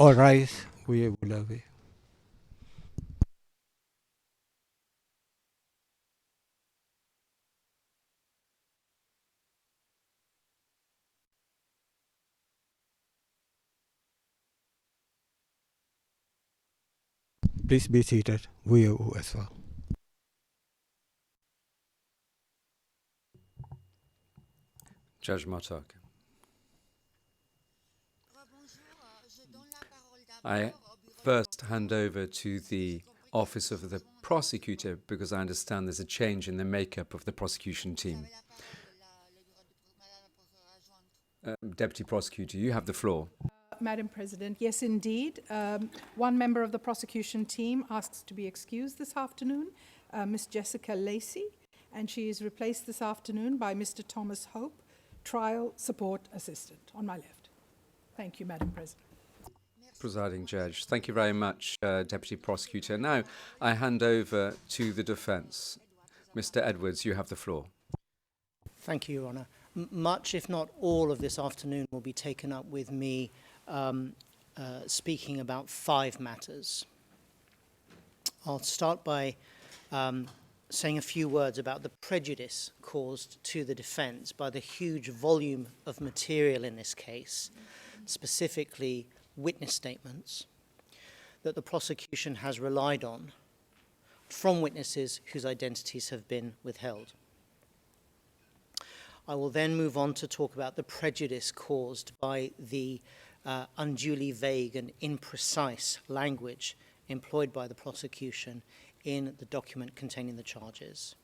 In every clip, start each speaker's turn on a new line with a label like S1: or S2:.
S1: All rise, veuillez vous lever. Please be seated. Veuillez vous asseoir.
S2: Judge Martak. I first hand over to the Office of the Prosecutor because I understand there's a change in the makeup of the prosecution team. Deputy Prosecutor, you have the floor.
S3: Madam President, yes, indeed. One member of the prosecution team asks to be excused this afternoon, Ms. Jessica Lacey, and she is replaced this afternoon by Mr. Thomas Hope, Trial Support Assistant, on my left. Thank you, Madam President.
S2: Presiding Judge, thank you very much, Deputy Prosecutor. Now I hand over to the defence. Mr. Edwards, you have the floor.
S4: Thank you, Your Honour. Much, if not all, of this afternoon will be taken up with me speaking about 5 matters. I'll start by saying a few words about the prejudice caused to the defence by the huge volume of material in this case, specifically witness statements that the prosecution has relied on from witnesses whose identities have been withheld. I will then move on to talk about the prejudice caused by the unduly vague and imprecise language employed by the prosecution in the document containing the charges.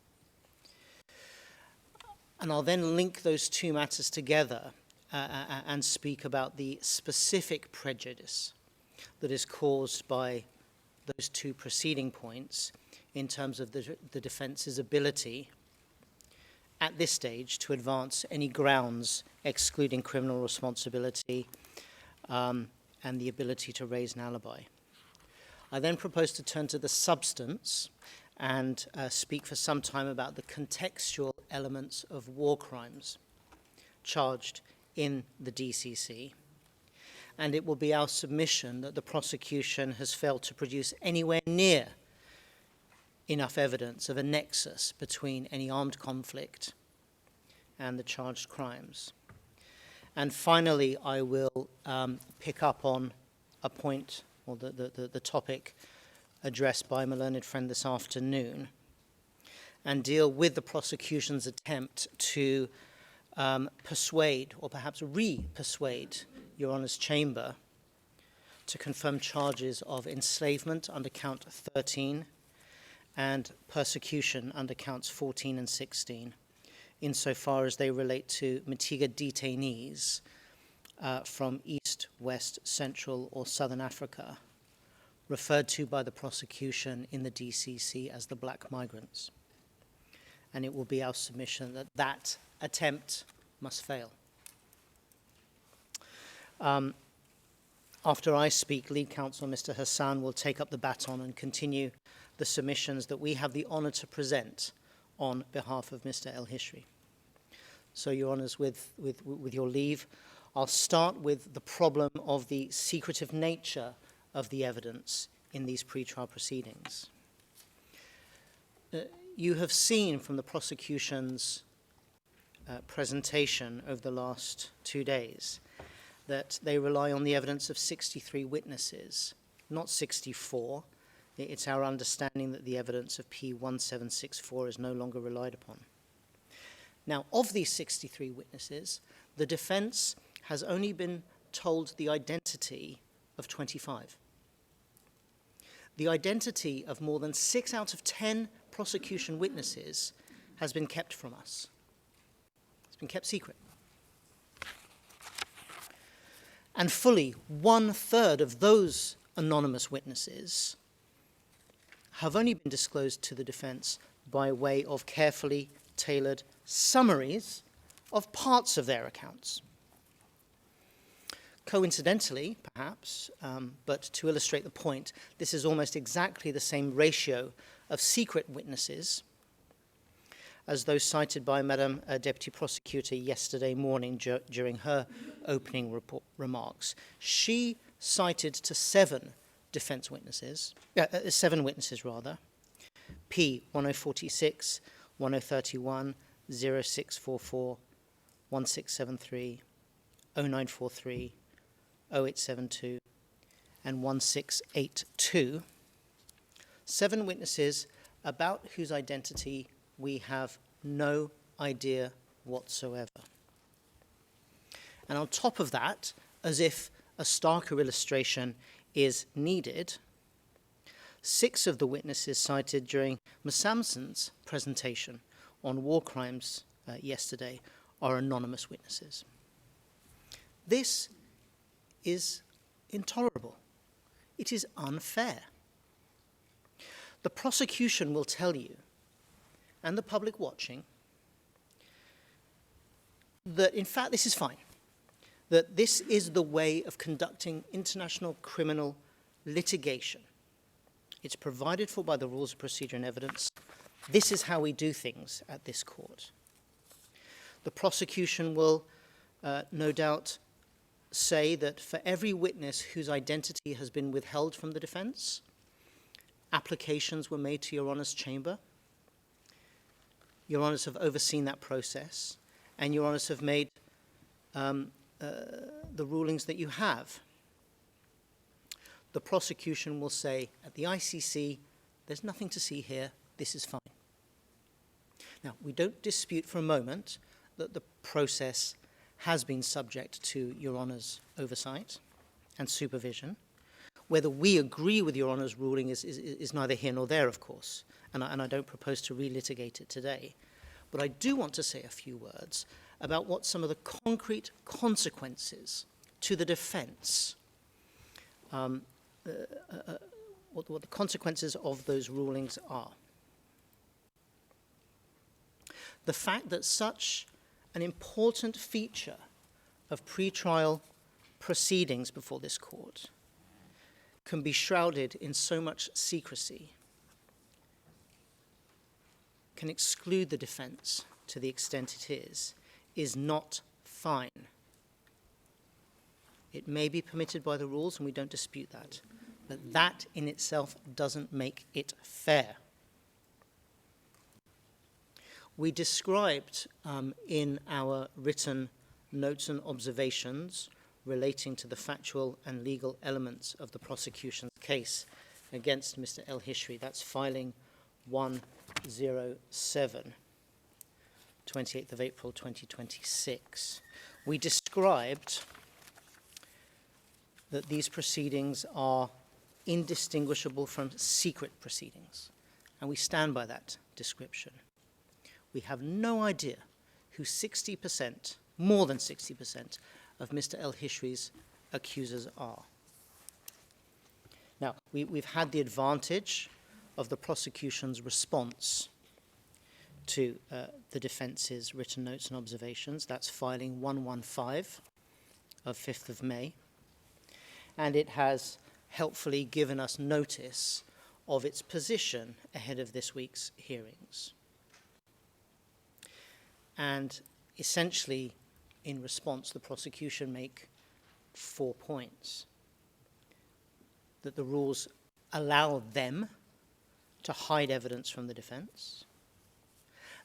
S4: And I'll then link those 2 matters together and speak about the specific prejudice that is caused by those 2 preceding points in terms of the defence's ability at this stage to advance any grounds excluding criminal responsibility and the ability to raise an alibi. I then propose to turn to the substance and speak for some time about the contextual elements of war crimes charged in the DCC. And it will be our submission that the prosecution has failed to produce anywhere near enough evidence of a nexus between any armed conflict and the charged crimes. And finally, I will pick up on a point, or the topic addressed by my learned friend this afternoon, and deal with the prosecution's attempt to persuade, or perhaps re-persuade, Your Honour's chamber to confirm charges of enslavement under count 13 and persecution under counts 14 and 16, insofar as they relate to Matiga detainees from East, West, Central or Southern Africa, referred to by the prosecution in the DCC as the black migrants. And it will be our submission that that attempt must fail. After I speak, lead counsel Mr. Hassan will take up the baton and continue the submissions that we have the honour to present on behalf of Mr. El Hishri. So, Your Honours, with your leave, I'll start with the problem of the secretive nature of the evidence in these pre-trial proceedings. You have seen from the prosecution's presentation over the last 2 days that they rely on the evidence of 63 witnesses, not 64. It's our understanding that the evidence of P1764 is no longer relied upon. Now, of these 63 witnesses, the defence has only been told the identity of 25. The identity of more than 6 out of 10 prosecution witnesses has been kept from us. It's been kept secret. And fully 1/3 of those anonymous witnesses have only been disclosed to the defence by way of carefully tailored summaries of parts of their accounts. Coincidentally, perhaps, but to illustrate the point, this is almost exactly the same ratio of secret witnesses as those cited by Madam Deputy Prosecutor yesterday morning during her opening remarks. She cited to seven witnesses rather, P 1046, 1031, 0644, 1673, 0943, 0872, and 1682. 7 witnesses about whose identity we have no idea whatsoever. And on top of that, as if a starker illustration is needed, 6 of the witnesses cited during Ms. Sampson's presentation on war crimes yesterday are anonymous witnesses. This is intolerable. It is unfair. The prosecution will tell you, and the public watching, that in fact this is fine, that this is the way of conducting international criminal litigation. It's provided for by the rules of procedure and evidence. This is how we do things at this court. The prosecution will no doubt say that for every witness whose identity has been withheld from the defense, applications were made to Your Honour's chamber. Your Honours have overseen that process, and Your Honours have made the rulings that you have. The prosecution will say, at the ICC, there's nothing to see here, this is fine. Now, we don't dispute for a moment that the process has been subject to Your Honour's oversight and supervision. Whether we agree with Your Honour's ruling is neither here nor there, of course, and I don't propose to relitigate it today. But I do want to say a few words about what some of the concrete consequences to the defence, what the consequences of those rulings are. The fact that such an important feature of pre-trial proceedings before this court can be shrouded in so much secrecy, can exclude the defence to the extent it is not fine. It may be permitted by the rules, and we don't dispute that, but that in itself doesn't make it fair. We described in our written notes and observations relating to the factual and legal elements of the prosecution's case against Mr. El Hishri. That's filing 107, 28th of April 2026. We described that these proceedings are indistinguishable from secret proceedings, and we stand by that description. We have no idea who 60%, more than 60%, of Mr. El Hishri's accusers are. Now, we've had the advantage of the prosecution's response to the defence's written notes and observations. That's filing 115 of 5th of May. And it has helpfully given us notice of its position ahead of this week's hearings. And essentially, in response, the prosecution make 4 points. That the rules allow them to hide evidence from the defense,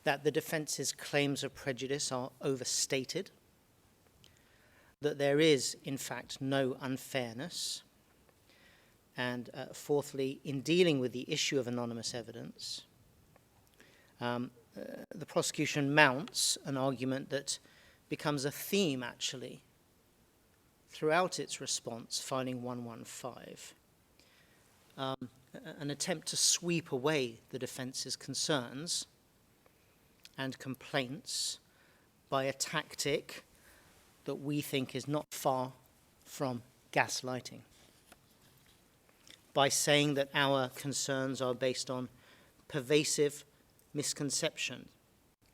S4: that the defense's claims of prejudice are overstated, that there is, in fact, no unfairness, and fourthly, in dealing with the issue of anonymous evidence, the prosecution mounts an argument that becomes a theme, actually, throughout its response, filing 115, an attempt to sweep away the defence's concerns and complaints by a tactic that we think is not far from gaslighting, by saying that our concerns are based on pervasive misconception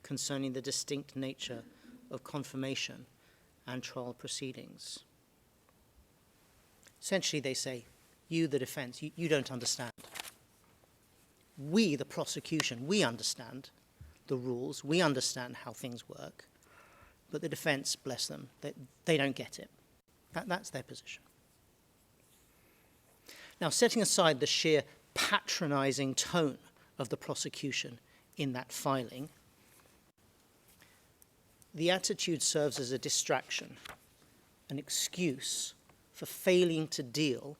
S4: concerning the distinct nature of confirmation and trial proceedings. Essentially, they say, you, the defense, you don't understand. We, the prosecution, we understand the rules, we understand how things work, but the defense, bless them, they don't get it. That's their position. Now, setting aside the sheer patronizing tone of the prosecution in that filing, the attitude serves as a distraction, an excuse for failing to deal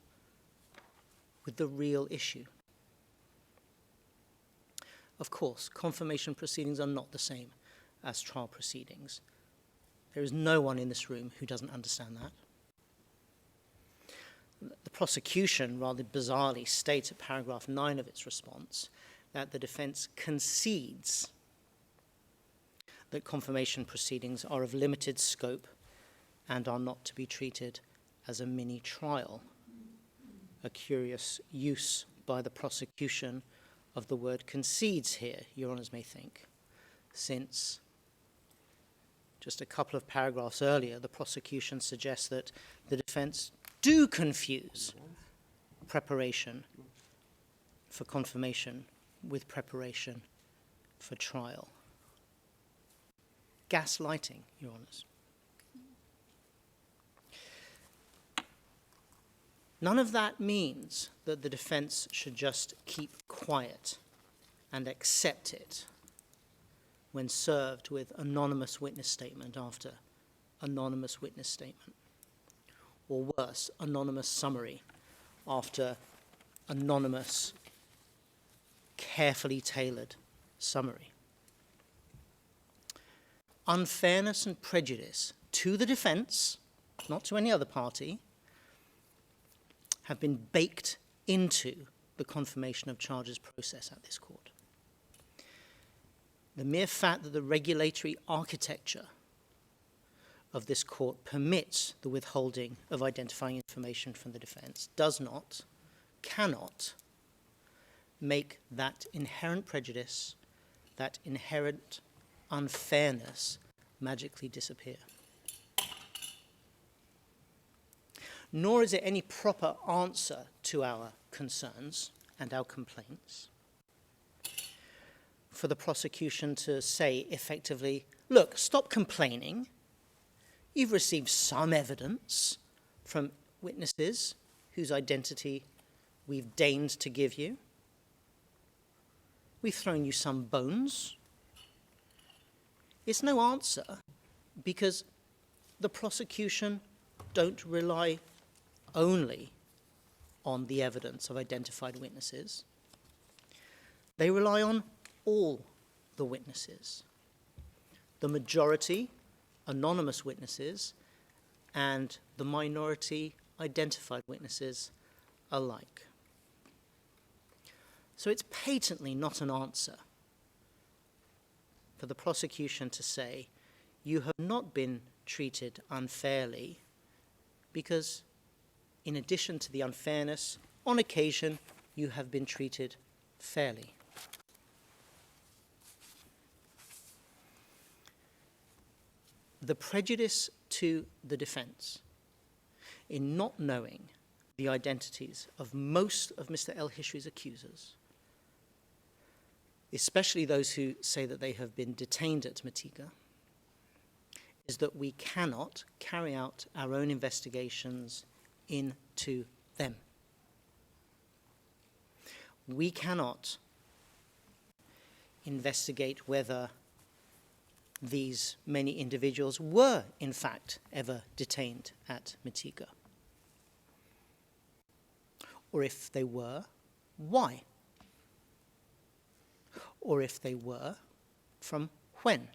S4: with the real issue. Of course, confirmation proceedings are not the same as trial proceedings. There is no one in this room who doesn't understand that. The prosecution rather bizarrely states at paragraph 9 of its response that the defense concedes that confirmation proceedings are of limited scope and are not to be treated as a mini trial. A curious use by the prosecution of the word concedes here, Your Honours may think, since just a couple of paragraphs earlier, the prosecution suggests that the defense do confuse preparation for confirmation with preparation for trial. Gaslighting, Your Honours. None of that means that the defense should just keep quiet and accept it when served with anonymous witness statement after anonymous witness statement, or worse, anonymous summary after anonymous, carefully tailored summary. Unfairness and prejudice to the defense, not to any other party, have been baked into the confirmation of charges process at this court. The mere fact that the regulatory architecture of this court permits the withholding of identifying information from the defense does not, cannot, make that inherent prejudice, that inherent unfairness magically disappear. Nor is it any proper answer to our concerns and our complaints for the prosecution to say effectively, look, stop complaining. You've received some evidence from witnesses whose identity we've deigned to give you. We've thrown you some bones. It's no answer because the prosecution don't rely only on the evidence of identified witnesses. They rely on all the witnesses, the majority anonymous witnesses and the minority identified witnesses alike. So it's patently not an answer for the prosecution to say, you have not been treated unfairly because in addition to the unfairness, on occasion, you have been treated fairly. The prejudice to the defense in not knowing the identities of most of Mr. El-Hishri's accusers, especially those who say that they have been detained at Matiga, is that we cannot carry out our own investigations into them. We cannot investigate whether these many individuals were, in fact, ever detained at Matiga. Or if they were, why? Or if they were, from when?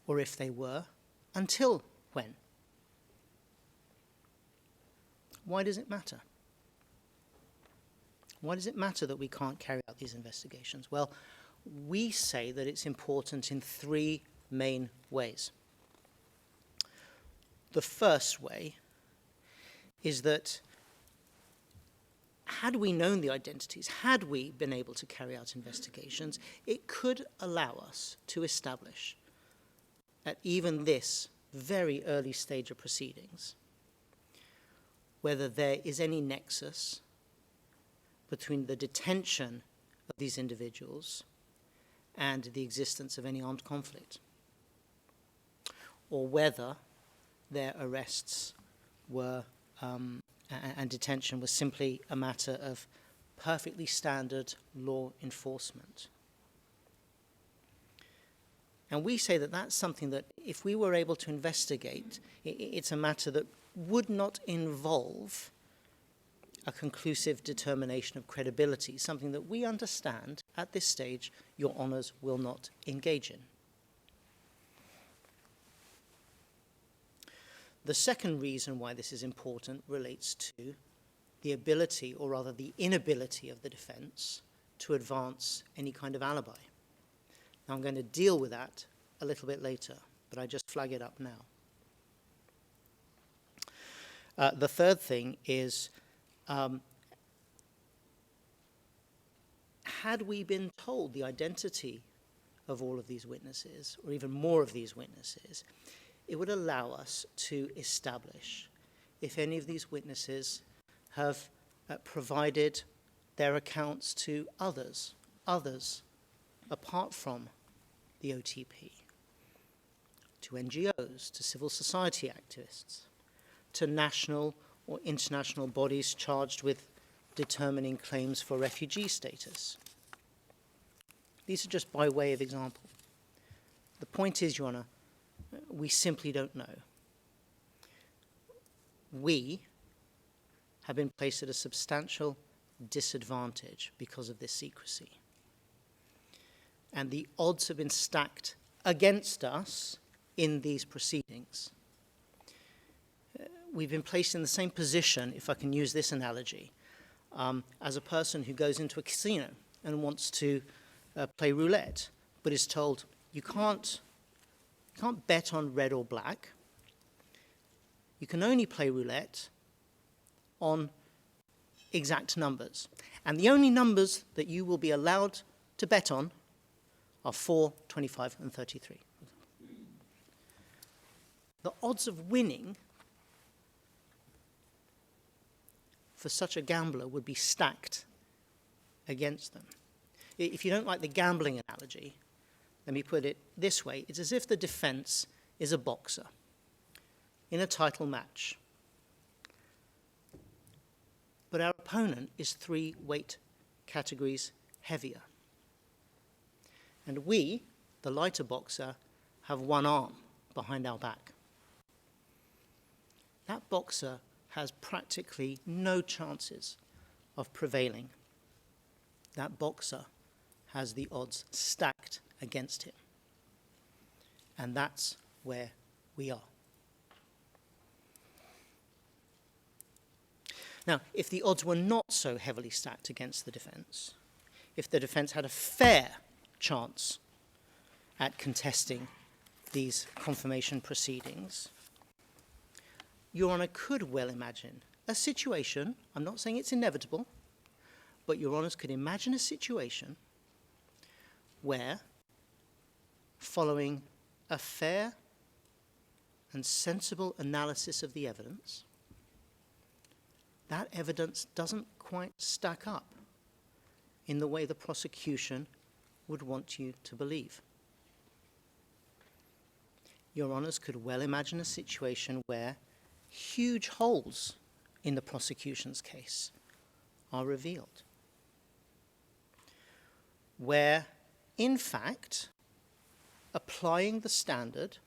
S4: Or if they were, until when? Why does it matter? Why does it matter that we can't carry out these investigations? Well, we say that it's important in three main ways. The first way is that had we known the identities, had we been able to carry out investigations, it could allow us to establish at even this very early stage of proceedings whether there is any nexus between the detention of these individuals and the existence of any armed conflict, or whether their arrests were and detention was simply a matter of perfectly standard law enforcement. And we say that that's something that, if we were able to investigate, it's a matter that would not involve a conclusive determination of credibility, something that we understand at this stage your honours will not engage in. The second reason why this is important relates to the ability, or rather the inability of the defence to advance any kind of alibi. Now, I'm going to deal with that a little bit later, but I just flag it up now. The third thing is, had we been told the identity of all of these witnesses, or even more of these witnesses, it would allow us to establish if any of these witnesses have provided their accounts to others apart from the OTP, to NGOs, to civil society activists, to national or international bodies charged with determining claims for refugee status. These are just by way of example. The point is, Your Honour, we simply don't know. We have been placed at a substantial disadvantage because of this secrecy. And the odds have been stacked against us in these proceedings. We've been placed in the same position, if I can use this analogy, as a person who goes into a casino and wants to play roulette, but is told, you can't bet on red or black. You can only play roulette on exact numbers. And the only numbers that you will be allowed to bet on are 4, 25, and 33. The odds of winning for such a gambler would be stacked against them. If you don't like the gambling analogy, let me put it this way. It's as if the defense is a boxer in a title match. But our opponent is 3 weight categories heavier. And we, the lighter boxer, have 1 arm behind our back. That boxer has practically no chances of prevailing. That boxer has the odds stacked against him. And that's where we are. Now, if the odds were not so heavily stacked against the defence, if the defence had a fair chance at contesting these confirmation proceedings, Your Honour could well imagine a situation, I'm not saying it's inevitable, but Your Honours could imagine a situation where, following a fair and sensible analysis of the evidence, that evidence doesn't quite stack up in the way the prosecution would want you to believe. Your Honours could well imagine a situation where huge holes in the prosecution's case are revealed, where, in fact, applying the standard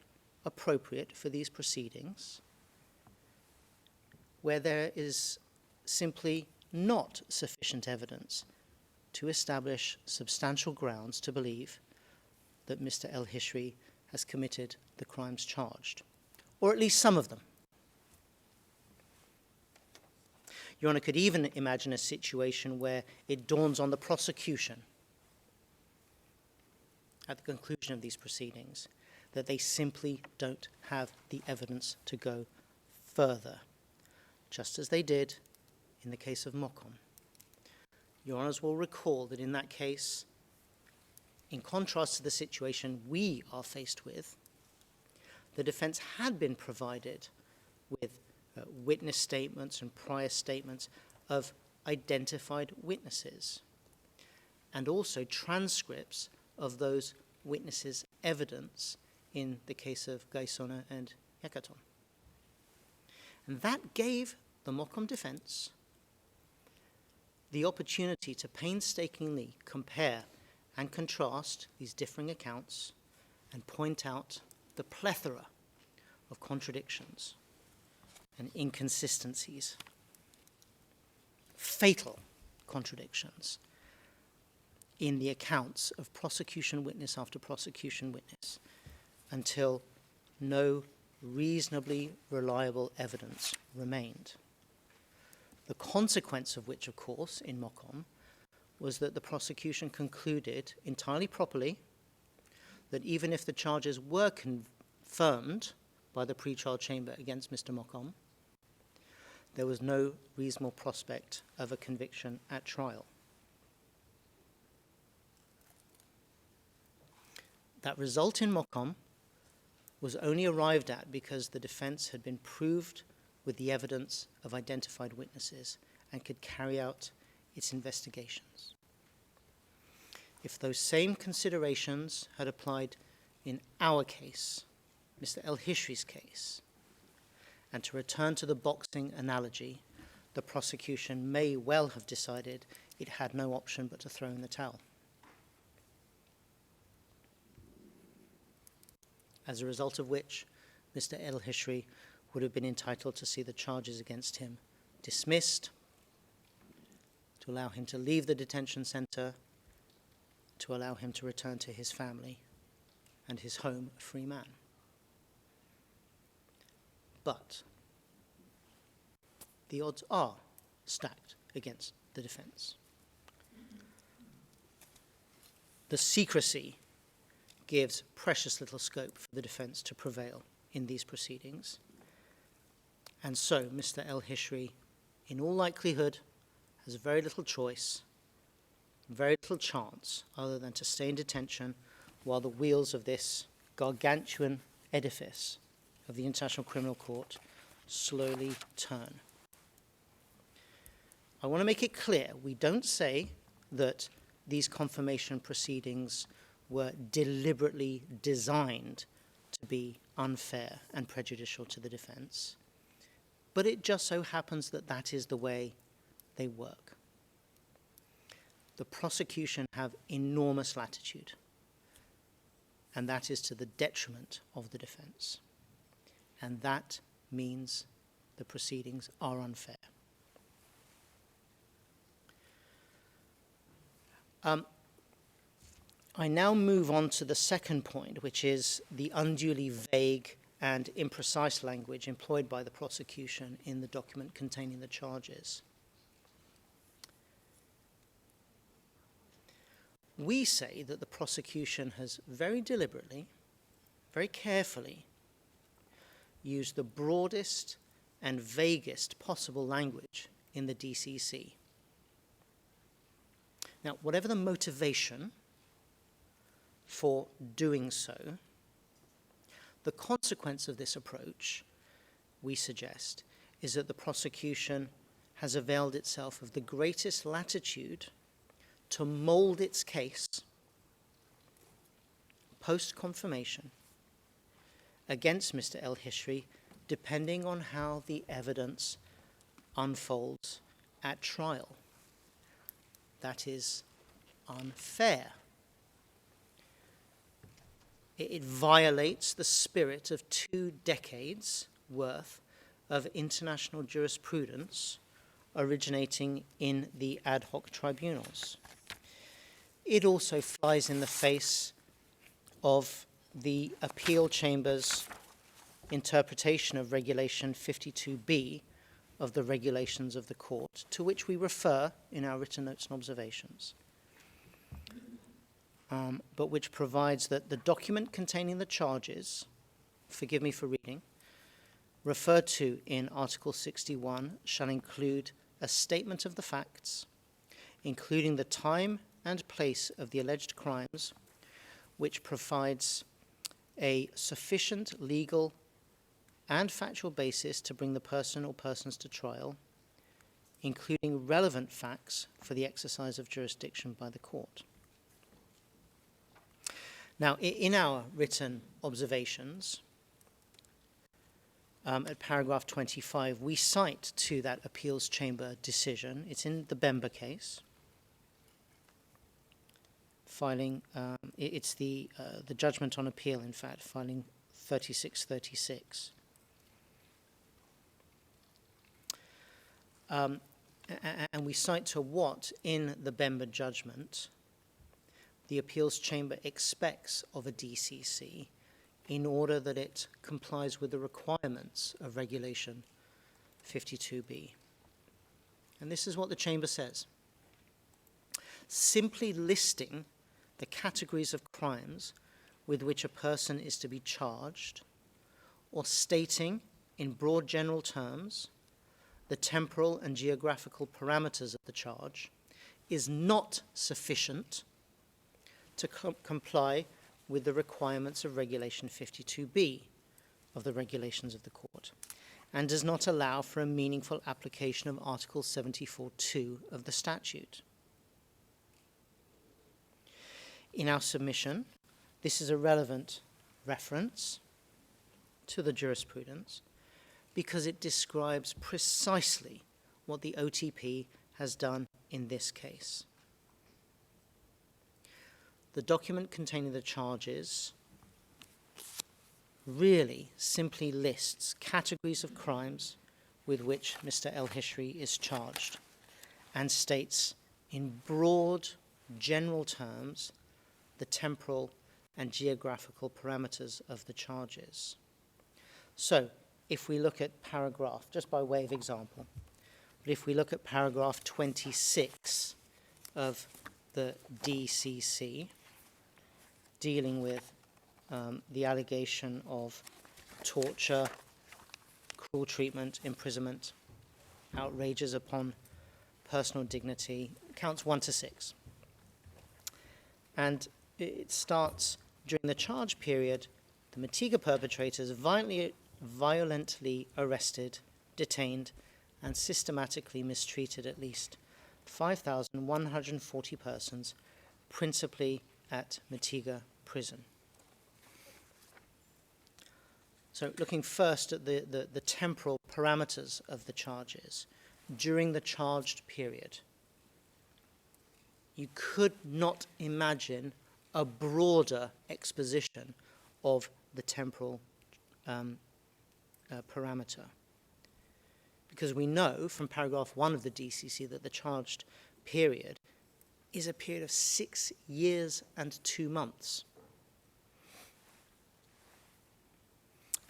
S4: appropriate for these proceedings, where there is simply not sufficient evidence to establish substantial grounds to believe that Mr. El-Hishri has committed the crimes charged, or at least some of them. Your Honour could even imagine a situation where it dawns on the prosecution at the conclusion of these proceedings that they simply don't have the evidence to go further, just as they did in the case of Mokom. Your Honours will recall that in that case, in contrast to the situation we are faced with, the defence had been provided with witness statements and prior statements of identified witnesses, and also transcripts of those witnesses' evidence in the case of Gaisona and Yekaton. And that gave the Moccom defence the opportunity to painstakingly compare and contrast these differing accounts and point out the plethora of contradictions and inconsistencies, fatal contradictions, in the accounts of prosecution witness after prosecution witness until no reasonably reliable evidence remained. The consequence of which, of course, in Moccom, was that the prosecution concluded entirely properly that even if the charges were confirmed by the pre-trial chamber against Mr. Moccom, there was no reasonable prospect of a conviction at trial. That result in Moccom was only arrived at because the defense had been proved with the evidence of identified witnesses and could carry out its investigations. If those same considerations had applied in our case, Mr. El-Hishri's case, and to return to the boxing analogy, the prosecution may well have decided it had no option but to throw in the towel. As a result of which, Mr. El-Hishri would have been entitled to see the charges against him dismissed, to allow him to leave the detention center, to allow him to return to his family and his home a free man. But the odds are stacked against the defense. The secrecy gives precious little scope for the defense to prevail in these proceedings. And so Mr. El-Hishri, in all likelihood, has very little choice, very little chance other than to stay in detention while the wheels of this gargantuan edifice of the International Criminal Court slowly turn. I want to make it clear, we don't say that these confirmation proceedings were deliberately designed to be unfair and prejudicial to the defense, but it just so happens that that is the way they work. The prosecution have enormous latitude, and that is to the detriment of the defense. And that means the proceedings are unfair. I now move on to the second point, which is the unduly vague and imprecise language employed by the prosecution in the document containing the charges. We say that the prosecution has very deliberately, very carefully used the broadest and vaguest possible language in the DCC. Now, whatever the motivation for doing so, the consequence of this approach, we suggest, is that the prosecution has availed itself of the greatest latitude to mold its case post-confirmation against Mr. El-Hishri, depending on how the evidence unfolds at trial. That is unfair. It violates the spirit of 2 decades worth of international jurisprudence originating in the ad hoc tribunals. It also flies in the face of the appeal chamber's interpretation of Regulation 52B of the regulations of the court, to which we refer in our written notes and observations, but which provides that the document containing the charges, forgive me for reading, referred to in Article 61 shall include a statement of the facts, including the time and place of the alleged crimes, which provides a sufficient legal and factual basis to bring the person or persons to trial, including relevant facts for the exercise of jurisdiction by the court. Now, in our written observations, at paragraph 25, we cite to that appeals chamber decision. It's in the Bemba case. Filing, it's the judgment on appeal, in fact, filing 3636. And we cite to what in the Bemba judgment the appeals chamber expects of a DCC in order that it complies with the requirements of Regulation 52B. And this is what the chamber says. Simply listing the categories of crimes with which a person is to be charged, or stating in broad general terms the temporal and geographical parameters of the charge, is not sufficient to comply with the requirements of Regulation 52B of the regulations of the court, and does not allow for a meaningful application of Article 74(2) of the statute. In our submission, this is a relevant reference to the jurisprudence because it describes precisely what the OTP has done in this case. The document containing the charges really simply lists categories of crimes with which Mr. El-Hishri is charged and states in broad general terms the temporal and geographical parameters of the charges. So, if we look at paragraph, just by way of example, but if we look at paragraph 26 of the DCC, dealing with the allegation of torture, cruel treatment, imprisonment, outrages upon personal dignity, counts 1 to 6. And it starts, during the charge period, the Matiga perpetrators violently arrested, detained, and systematically mistreated at least 5,140 persons, principally at Matiga prison. So looking first at the temporal parameters of the charges, during the charged period, you could not imagine a broader exposition of the temporal parameter. Because we know from paragraph 1 of the DCC that the charged period is a period of 6 years and 2 months.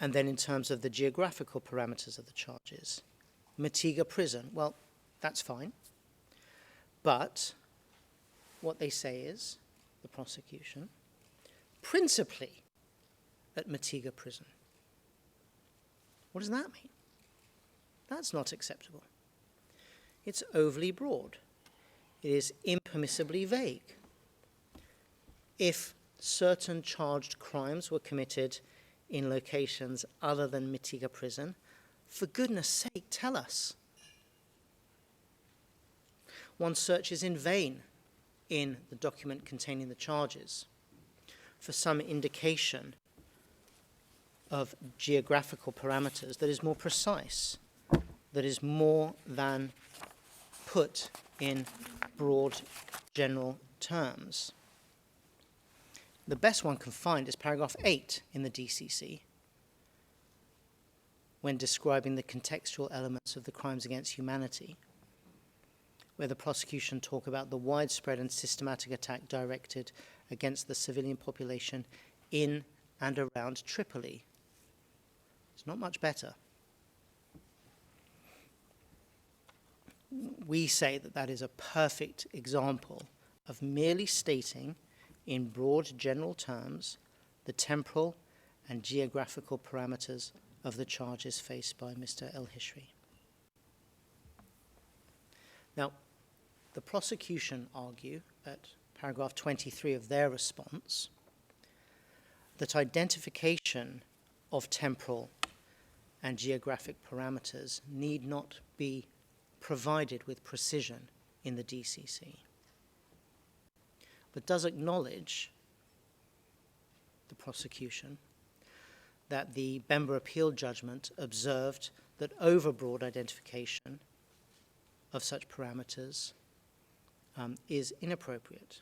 S4: And then in terms of the geographical parameters of the charges, Matiga prison, well, that's fine. But what they say is, the prosecution, principally at Matiga prison. What does that mean? That's not acceptable. It's overly broad. It is impermissibly vague. If certain charged crimes were committed in locations other than Matiga prison, for goodness sake, tell us. One searches in vain in the document containing the charges for some indication of geographical parameters that is more precise, that is more than put in broad general terms. The best one can find is paragraph 8 in the DCC, when describing the contextual elements of the crimes against humanity, where the prosecution talk about the widespread and systematic attack directed against the civilian population in and around Tripoli. It's not much better. We say that that is a perfect example of merely stating in broad general terms the temporal and geographical parameters of the charges faced by Mr. El-Hishri. Now, the prosecution argue at paragraph 23 of their response that identification of temporal and geographic parameters need not be provided with precision in the DCC, but does acknowledge, the prosecution, that the Bemba appeal judgment observed that overbroad identification of such parameters is inappropriate.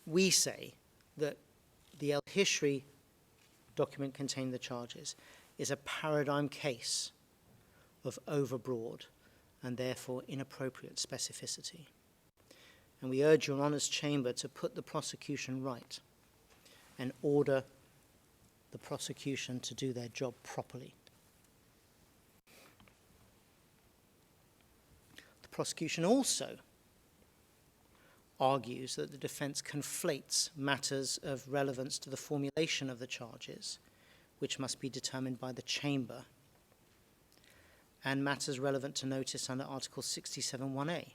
S4: We say that the Hishri document containing the charges is a paradigm case of overbroad and therefore inappropriate specificity. And we urge Your Honour's Chamber to put the prosecution right and order the prosecution to do their job properly. The prosecution also argues that the defence conflates matters of relevance to the formulation of the charges, which must be determined by the Chamber, and matters relevant to notice under Article 67(1)(a).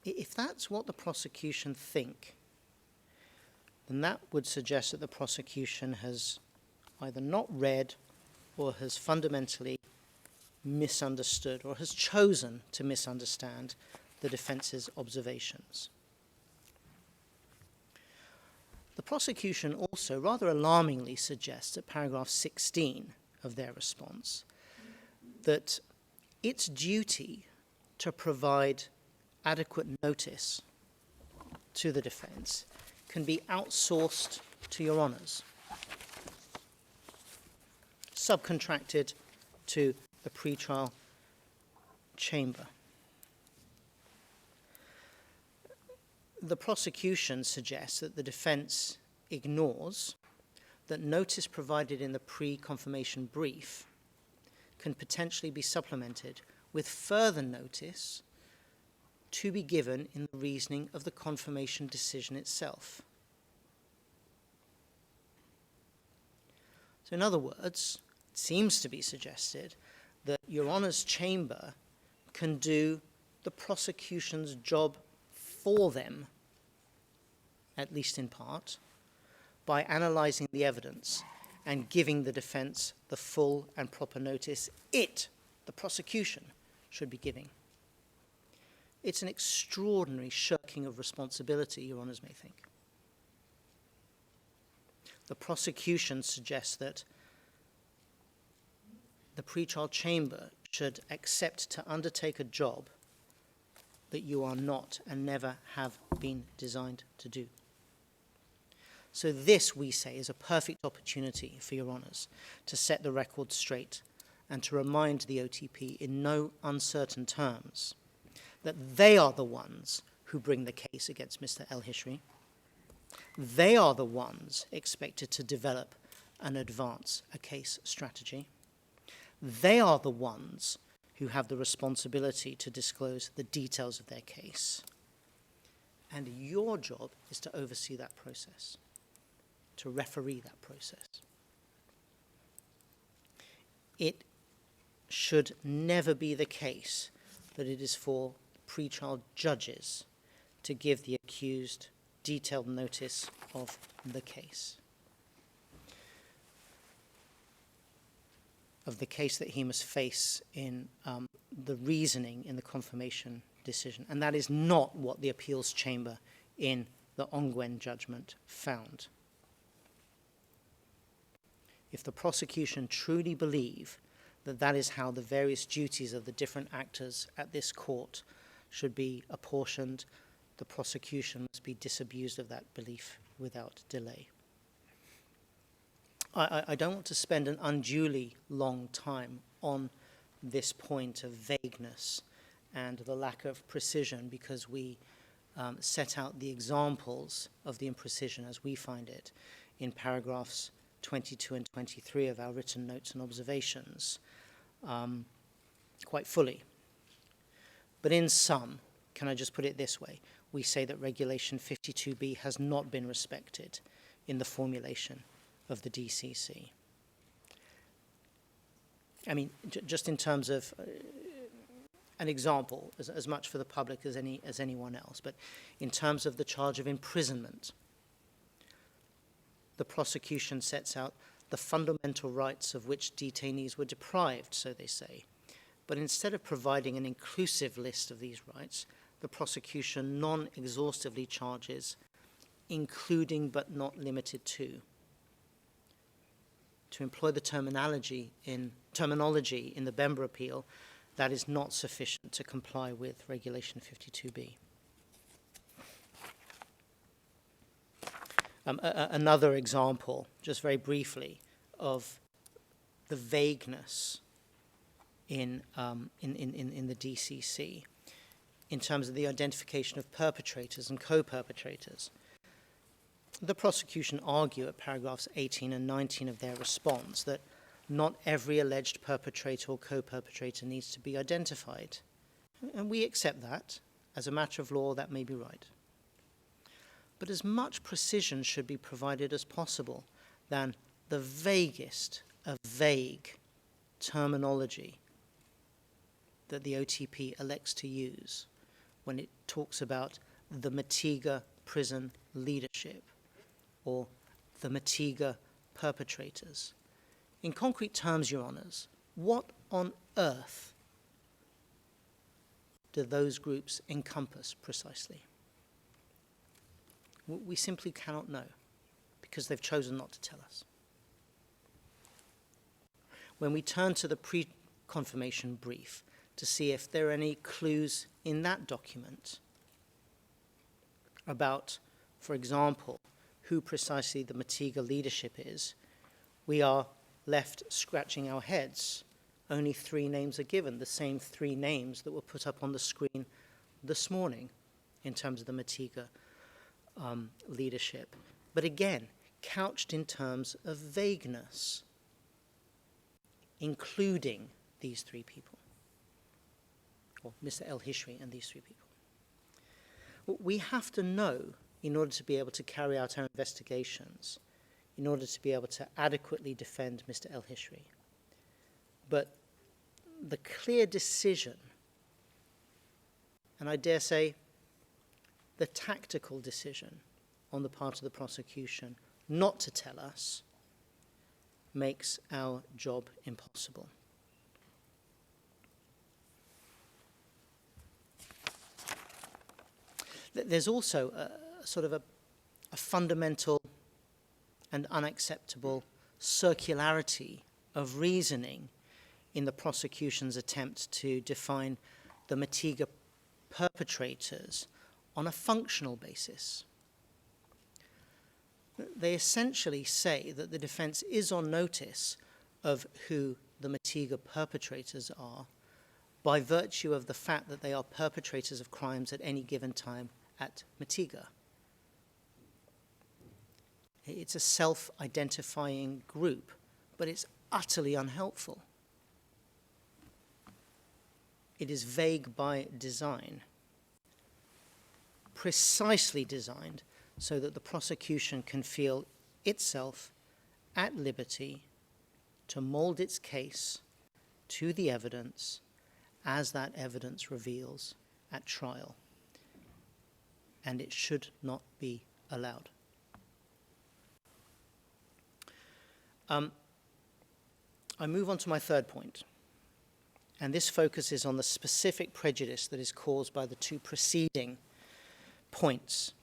S4: If that's what the prosecution think, then that would suggest that the prosecution has either not read or has fundamentally misunderstood or has chosen to misunderstand the defence's observations. The prosecution also rather alarmingly suggests at paragraph 16 of their response that its duty to provide adequate notice to the defence can be outsourced to Your Honours, subcontracted to the pre-trial chamber. The prosecution suggests that the defence ignores that notice provided in the pre-confirmation brief can potentially be supplemented with further notice to be given in the reasoning of the confirmation decision itself. So in other words, it seems to be suggested that Your Honour's Chamber can do the prosecution's job for them, at least in part, by analysing the evidence and giving the defence the full and proper notice the prosecution, should be giving. It's an extraordinary shirking of responsibility, Your Honours may think. The prosecution suggests that the pre-trial chamber should accept to undertake a job that you are not and never have been designed to do. So this, we say, is a perfect opportunity for Your Honours to set the record straight and to remind the OTP in no uncertain terms that they are the ones who bring the case against Mr. El-Hishri. They are the ones expected to develop and advance a case strategy. They are the ones who have the responsibility to disclose the details of their case. And your job is to oversee that process, to referee that process. It should never be the case that it is for pre-trial judges to give the accused detailed notice of the case. Of the case that he must face in the reasoning in the confirmation decision. And that is not what the appeals chamber in the Ongwen judgment found. If the prosecution truly believe that that is how the various duties of the different actors at this court should be apportioned, the prosecution must be disabused of that belief without delay. I don't want to spend an unduly long time on this point of vagueness and the lack of precision, because we set out the examples of the imprecision as we find it in paragraphs 22 and 23 of our written notes and observations quite fully. But in sum, can I just put it this way, we say that Regulation 52B has not been respected in the formulation of the DCC. I mean, just in terms of an example, as much for the public as anyone else, but in terms of the charge of imprisonment, the prosecution sets out the fundamental rights of which detainees were deprived, so they say. But instead of providing an inclusive list of these rights, the prosecution non-exhaustively charges including but not limited to employ the terminology in the Bemba appeal, that is not sufficient to comply with Regulation 52B. Another example, just very briefly, of the vagueness in the DCC in terms of the identification of perpetrators and co-perpetrators. The prosecution argue at paragraphs 18 and 19 of their response that not every alleged perpetrator or co-perpetrator needs to be identified. And we accept that. As a matter of law, that may be right. But as much precision should be provided as possible than the vaguest of vague terminology that the OTP elects to use when it talks about the Matiga prison leadership or the Matiga perpetrators. In concrete terms, Your Honours, what on earth do those groups encompass precisely? We simply cannot know because they've chosen not to tell us. When we turn to the pre-confirmation brief to see if there are any clues in that document about, for example, who precisely the Matiga leadership is, we are left scratching our heads. Only 3 names are given, the same 3 names that were put up on the screen this morning in terms of the Matiga leadership. But again, couched in terms of vagueness, including these 3 people, or Mr. El Hishri and these 3 people. What we have to know in order to be able to carry out our investigations, in order to be able to adequately defend Mr. El Hishri. But the clear decision, and I dare say the tactical decision on the part of the prosecution not to tell us, makes our job impossible. There's also a sort of a fundamental and unacceptable circularity of reasoning in the prosecution's attempt to define the Matiga perpetrators on a functional basis. They essentially say that the defense is on notice of who the Matiga perpetrators are by virtue of the fact that they are perpetrators of crimes at any given time at Matiga. It's a self-identifying group, but it's utterly unhelpful. It is vague by design, precisely designed so that the prosecution can feel itself at liberty to mold its case to the evidence as that evidence reveals at trial. And it should not be allowed. I move on to my third point, and this focuses on the specific prejudice that is caused by the 2 preceding points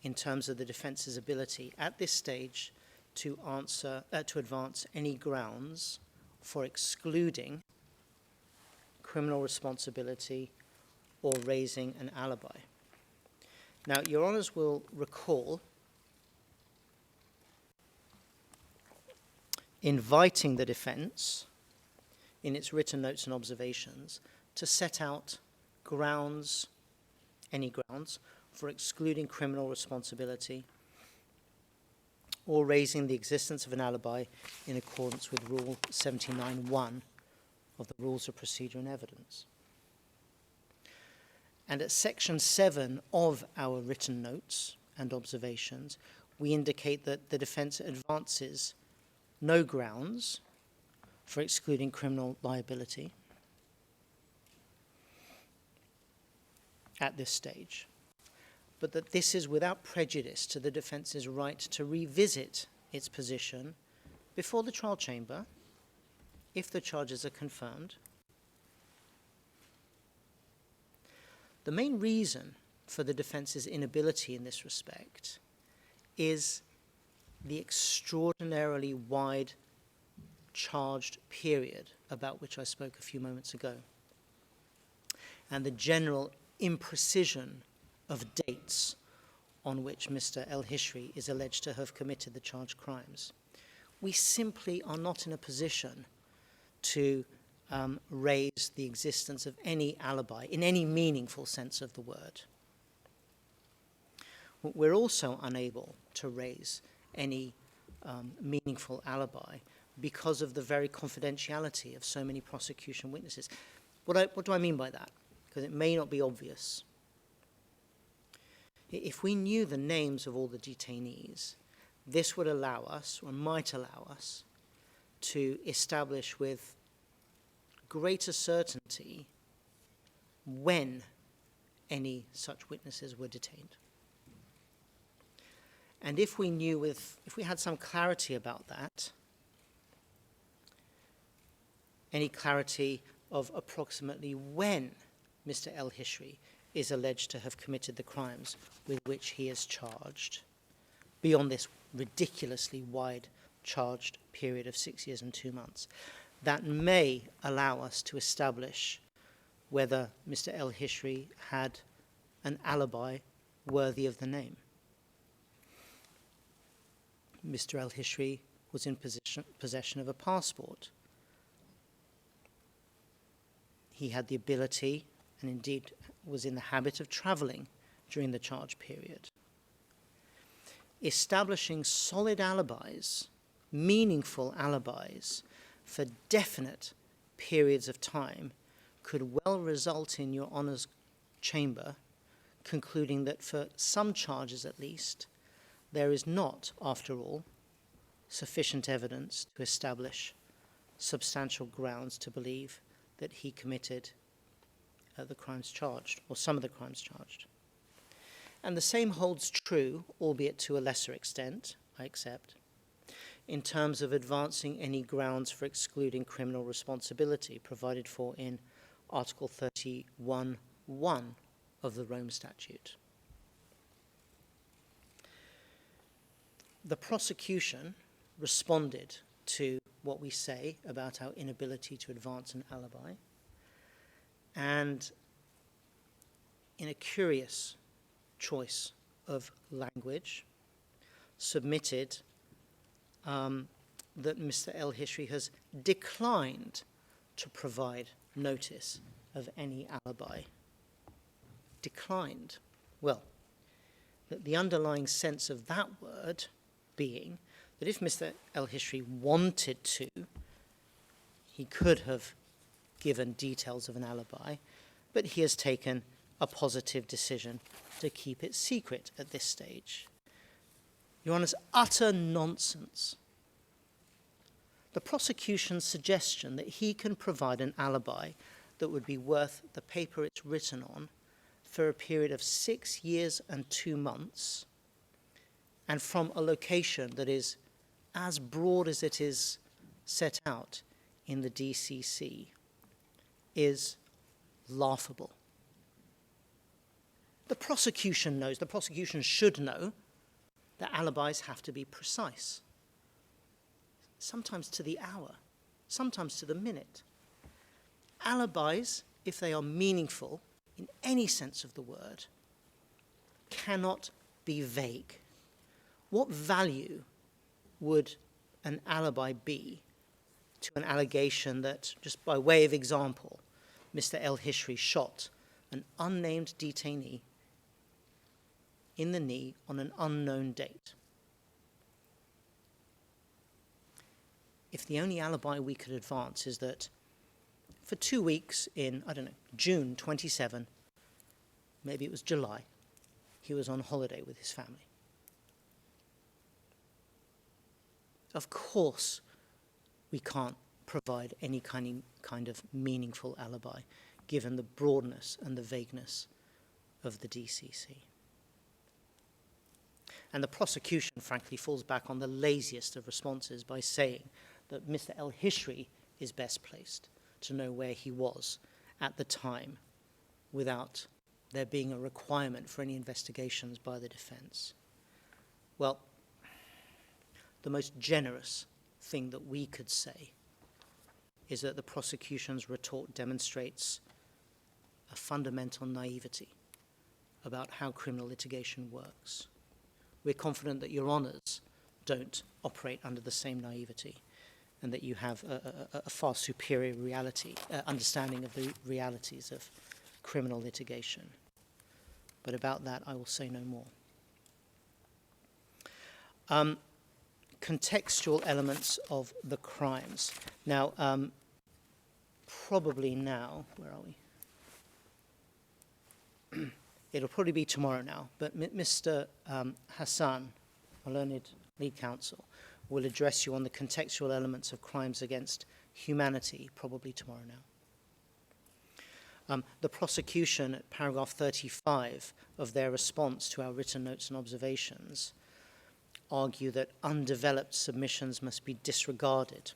S4: in terms of the defense's ability at this stage to advance any grounds for excluding criminal responsibility or raising an alibi. Now, Your Honours will recall inviting the defence in its written notes and observations to set out grounds, any grounds, for excluding criminal responsibility or raising the existence of an alibi in accordance with Rule 79.1 of the Rules of Procedure and Evidence. And at Section 7 of our written notes and observations, we indicate that the defence advances no grounds for excluding criminal liability at this stage, but that this is without prejudice to the defence's right to revisit its position before the trial chamber if the charges are confirmed. The main reason for the defence's inability in this respect is the extraordinarily wide charged period about which I spoke a few moments ago, and the general imprecision of dates on which Mr. El-Hishri is alleged to have committed the charged crimes. We simply are not in a position to raise the existence of any alibi in any meaningful sense of the word. We're also unable to raise any meaningful alibi because of the very confidentiality of so many prosecution witnesses. What do I mean by that? Because it may not be obvious. If we knew the names of all the detainees, this would allow us, or might allow us, to establish with greater certainty when any such witnesses were detained. And if we had some clarity about that, any clarity of approximately when Mr. El-Hishri is alleged to have committed the crimes with which he is charged, beyond this ridiculously wide charged period of 6 years and 2 months, that may allow us to establish whether Mr. El-Hishri had an alibi worthy of the name. Mr. El-Hishri was in possession of a passport. He had the ability, and indeed was in the habit of travelling during the charge period. Establishing solid alibis, meaningful alibis, for definite periods of time could well result in Your Honour's chamber concluding that for some charges at least, there is not, after all, sufficient evidence to establish substantial grounds to believe that he committed the crimes charged, or some of the crimes charged. And the same holds true, albeit to a lesser extent, I accept, in terms of advancing any grounds for excluding criminal responsibility provided for in Article 31(1) of the Rome Statute. The prosecution responded to what we say about our inability to advance an alibi, and in a curious choice of language, submitted that Mr. El-Hishri has declined to provide notice of any alibi. Declined. Well, the underlying sense of that word being that if Mr. El-Hishri wanted to, he could have given details of an alibi, but he has taken a positive decision to keep it secret at this stage. Your Honour's utter nonsense. The prosecution's suggestion that he can provide an alibi that would be worth the paper it's written on for a period of 6 years and 2 months, and from a location that is as broad as it is set out in the DCC, is laughable. The prosecution knows, the prosecution should know, that alibis have to be precise, sometimes to the hour, sometimes to the minute. Alibis, if they are meaningful in any sense of the word, cannot be vague. What value would an alibi be to an allegation that, just by way of example, Mr. El-Hishri shot an unnamed detainee in the knee on an unknown date? If the only alibi we could advance is that for 2 weeks in, June 27, maybe it was July, he was on holiday with his family. Of course, we can't provide any kind of meaningful alibi, given the broadness and the vagueness of the DCC. And the prosecution, frankly, falls back on the laziest of responses by saying that Mr. El-Hishri is best placed to know where he was at the time without there being a requirement for any investigations by the defense. Well, the most generous thing that we could say is that the prosecution's retort demonstrates a fundamental naivety about how criminal litigation works. We're confident that Your Honours don't operate under the same naivety, and that you have a far superior understanding of the realities of criminal litigation. But about that, I will say no more. Contextual elements of the crimes. Now, probably now, where are we? It'll probably be tomorrow now, but Mr. Hassan, our learned lead counsel, will address you on the contextual elements of crimes against humanity, probably tomorrow now. The prosecution, at paragraph 35 of their response to our written notes and observations, argue that undeveloped submissions must be disregarded.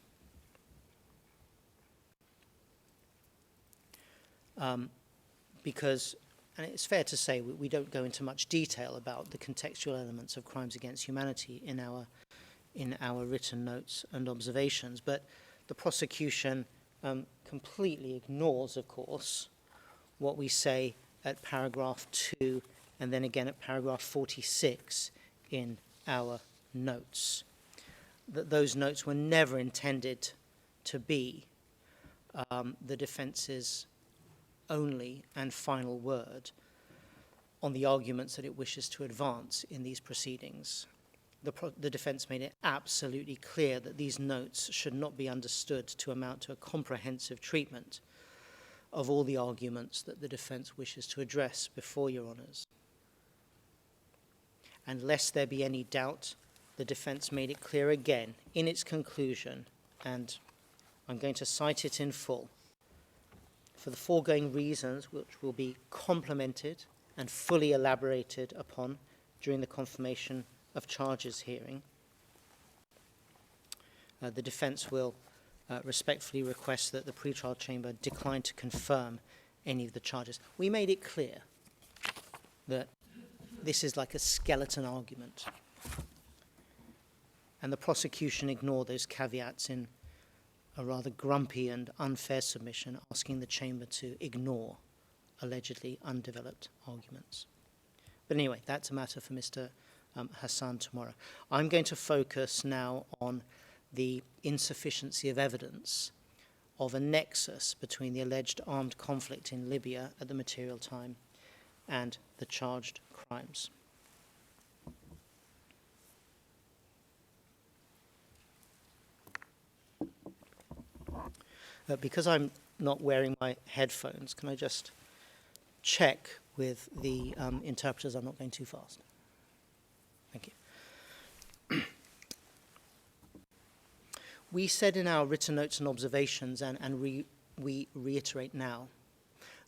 S4: Because, and it's fair to say, we don't go into much detail about the contextual elements of crimes against humanity in our written notes and observations, but the prosecution completely ignores, of course, what we say at paragraph 2 and then again at paragraph 46 in our notes. That those notes were never intended to be the defence's only and final word on the arguments that it wishes to advance in these proceedings. The defense made it absolutely clear that these notes should not be understood to amount to a comprehensive treatment of all the arguments that the defense wishes to address before Your Honours. And lest there be any doubt, the defense made it clear again in its conclusion, and I'm going to cite it in full. For the foregoing reasons, which will be complemented and fully elaborated upon during the confirmation of charges hearing, the defense will respectfully request that the pretrial chamber decline to confirm any of the charges. We made it clear that this is like a skeleton argument, and the prosecution ignored those caveats in a rather grumpy and unfair submission, asking the chamber to ignore allegedly undeveloped arguments. But anyway, that's a matter for Mr. Hassan tomorrow. I'm going to focus now on the insufficiency of evidence of a nexus between the alleged armed conflict in Libya at the material time and the charged crimes. Because I'm not wearing my headphones, can I just check with the interpreters I'm not going too fast? Thank you. We said in our written notes and observations, and we reiterate now,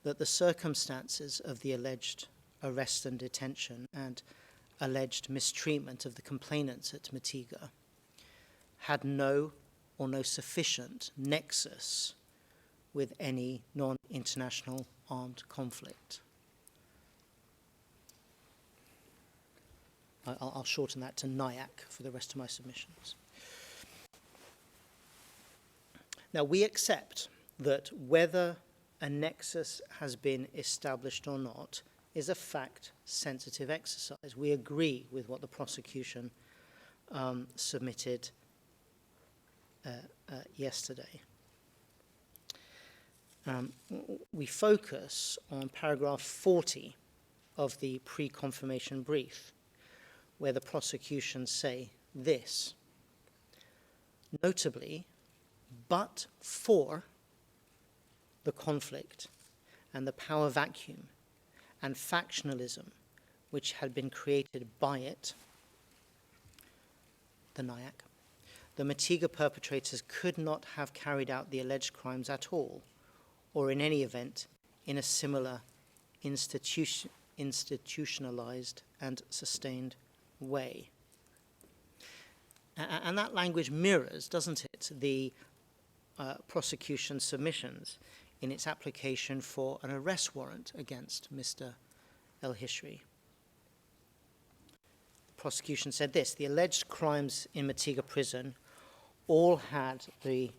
S4: that the circumstances of the alleged arrest and detention and alleged mistreatment of the complainants at Matiga had no or no sufficient nexus with any non-international armed conflict. I'll shorten that to NIAC for the rest of my submissions. Now, we accept that whether a nexus has been established or not is a fact-sensitive exercise. We agree with what the prosecution submitted yesterday. We focus on paragraph 40 of the pre-confirmation brief, where the prosecution say this: notably, but for the conflict and the power vacuum and factionalism which had been created by it, the NIAC, the Matiga perpetrators could not have carried out the alleged crimes at all, or in any event, in a similar institutionalized and sustained way. And that language mirrors, doesn't it, the prosecution submissions in its application for an arrest warrant against Mr. El Hishri. The prosecution said this: the alleged crimes in Matiga prison all had the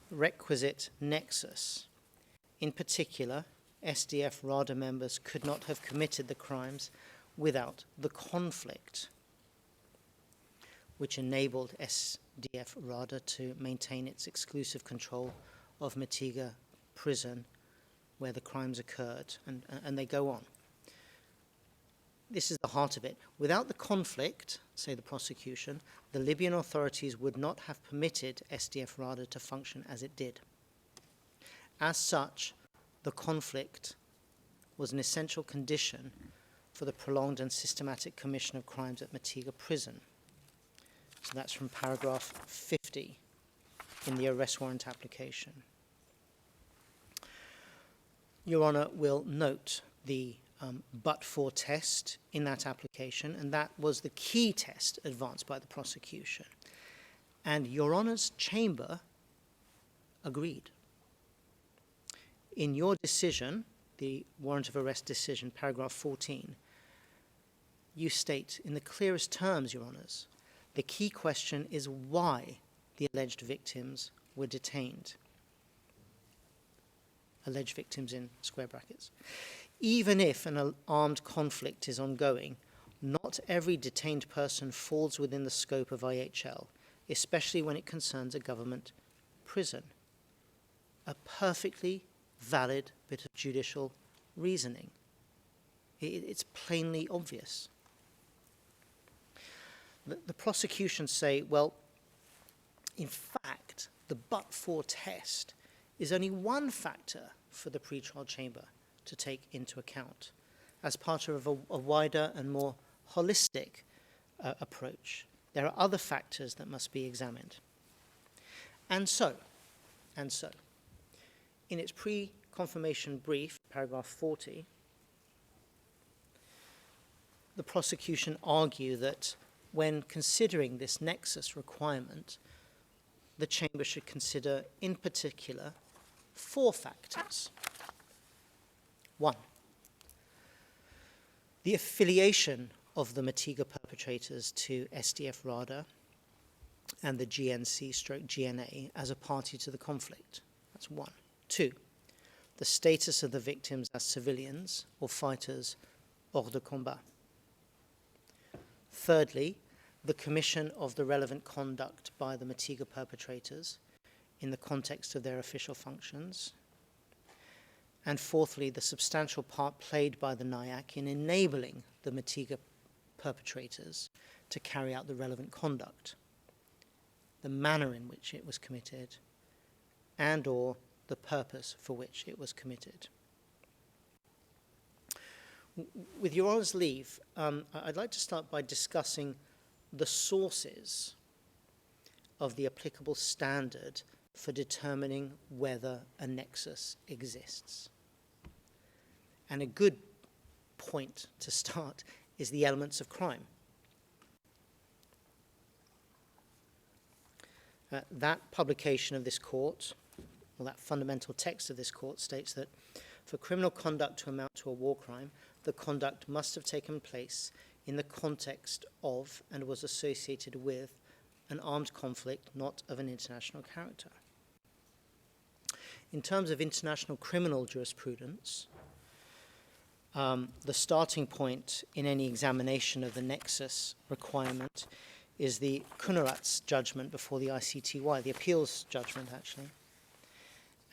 S4: requisite nexus. In particular, SDF RADA members could not have committed the crimes without the conflict which enabled SDF RADA to maintain its exclusive control of Matiga prison where the crimes occurred, and they go on. This is the heart of it. Without the conflict, say the prosecution, the Libyan authorities would not have permitted SDF RADA to function as it did. As such, the conflict was an essential condition for the prolonged and systematic commission of crimes at Matiga prison. So that's from paragraph 50 in the arrest warrant application. Your Honour will note the but-for test in that application, and that was the key test advanced by the prosecution. And Your Honour's chamber agreed. In your decision, the warrant of arrest decision, paragraph 14, you state in the clearest terms, Your Honours, the key question is why the alleged victims were detained. Alleged victims in square brackets. Even if an armed conflict is ongoing, not every detained person falls within the scope of IHL, especially when it concerns a government prison. A perfectly valid bit of judicial reasoning. It's plainly obvious. The prosecution say, well, in fact, the but-for test is only one factor for the pretrial chamber to take into account as part of a wider and more holistic approach. There are other factors that must be examined. And so, in its pre-confirmation brief, paragraph 40, the prosecution argue that when considering this nexus requirement, the chamber should consider, in particular, 4 factors. 1, the affiliation of the Matiga perpetrators to SDF RADA and the GNC/GNA as a party to the conflict. That's 1. 2, the status of the victims as civilians or fighters hors de combat. Thirdly, the commission of the relevant conduct by the Matiga perpetrators in the context of their official functions. And fourthly, the substantial part played by the NIAC in enabling the Matiga perpetrators to carry out the relevant conduct, the manner in which it was committed, and or the purpose for which it was committed. With Your Honour's leave, I'd like to start by discussing the sources of the applicable standard for determining whether a nexus exists. And a good point to start is the elements of crime. That publication of this court, or that fundamental text of this court, states that for criminal conduct to amount to a war crime, the conduct must have taken place in the context of and was associated with an armed conflict not of an international character. In terms of international criminal jurisprudence, the starting point in any examination of the nexus requirement is the Kunerat's judgment before the ICTY, the appeals judgment, actually.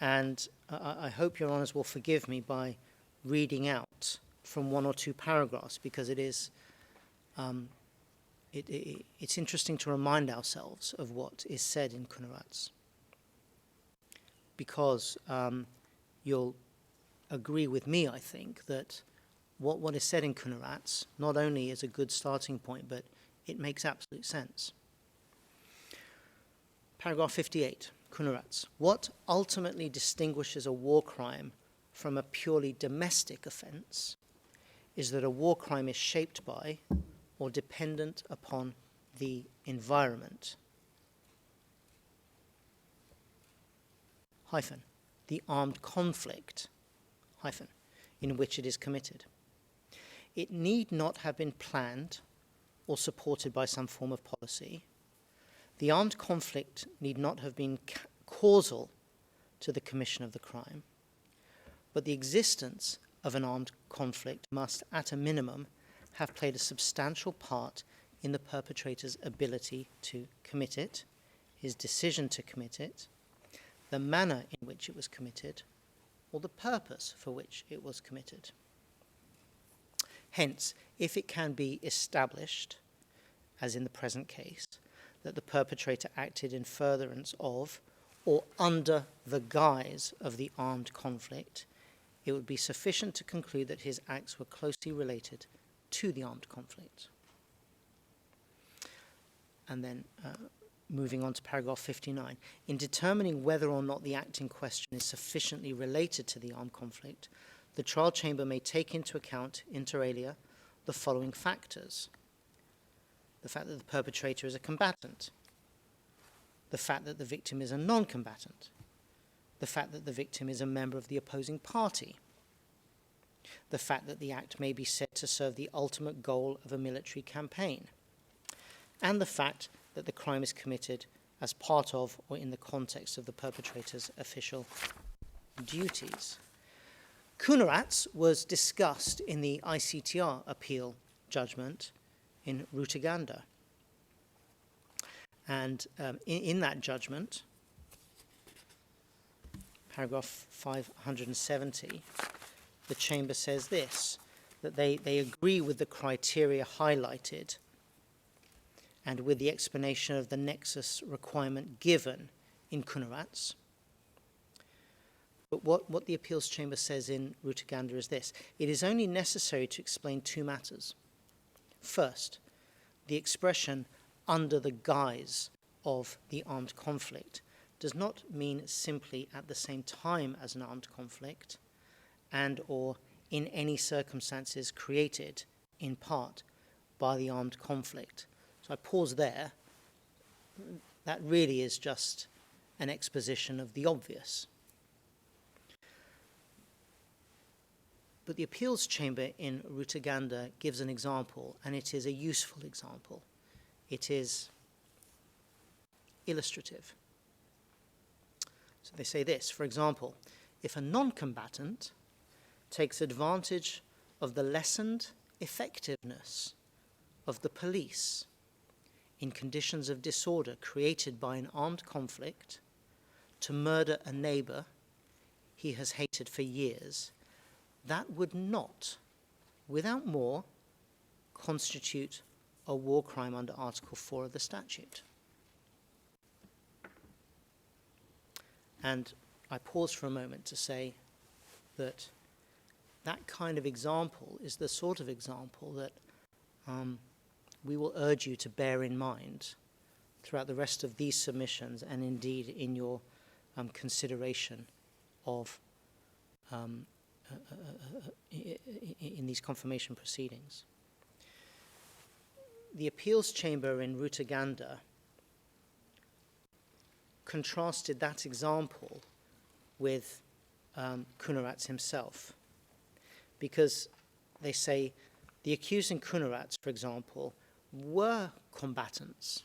S4: And I hope Your Honours will forgive me by reading out from 1 or 2 paragraphs, because it is it's interesting to remind ourselves of what is said in Kunerat's, because you'll agree with me, I think, that what is said in Kunerat's not only is a good starting point, but it makes absolute sense. Paragraph 58, Kunerat's. What ultimately distinguishes a war crime from a purely domestic offence is that a war crime is shaped by or dependent upon the environment, hyphen, the armed conflict, hyphen, in which it is committed. it need not have been planned or supported by some form of policy. The armed conflict need not have been causal to the commission of the crime, but the existence of an armed conflict must, at a minimum, have played a substantial part in the perpetrator's ability to commit it, his decision to commit it, the manner in which it was committed, or the purpose for which it was committed. Hence, if it can be established, as in the present case, that the perpetrator acted in furtherance of or under the guise of the armed conflict, it would be sufficient to conclude that his acts were closely related to the armed conflict. And then moving on to paragraph 59. In determining whether or not the act in question is sufficiently related to the armed conflict, the trial chamber may take into account, inter alia, the following factors. The fact that the perpetrator is a combatant, the fact that the victim is a non-combatant, the fact that the victim is a member of the opposing party, the fact that the act may be said to serve the ultimate goal of a military campaign, and the fact that the crime is committed as part of or in the context of the perpetrator's official duties. Kunarat's was discussed in the ICTR appeal judgment in Rutaganda. And in that judgment, paragraph 570, the chamber says this, that they agree with the criteria highlighted and with the explanation of the nexus requirement given in Kunarat's. But what the appeals chamber says in Rutaganda is this: it is only necessary to explain two matters. First, the expression under the guise of the armed conflict does not mean simply at the same time as an armed conflict and or in any circumstances created in part by the armed conflict. So I pause there. That really is just an exposition of the obvious. But the appeals chamber in Rutaganda gives an example, and it is a useful example. It is illustrative. So they say this, for example, if a non-combatant takes advantage of the lessened effectiveness of the police in conditions of disorder created by an armed conflict to murder a neighbor he has hated for years, that would not, without more, constitute a war crime under Article 4 of the statute. And I pause for a moment to say that that kind of example is the sort of example that we will urge you to bear in mind throughout the rest of these submissions and indeed in your consideration of in these confirmation proceedings. The appeals chamber in Rutaganda contrasted that example with Kunarat's himself, because they say the accused in Kunarat's, for example, were combatants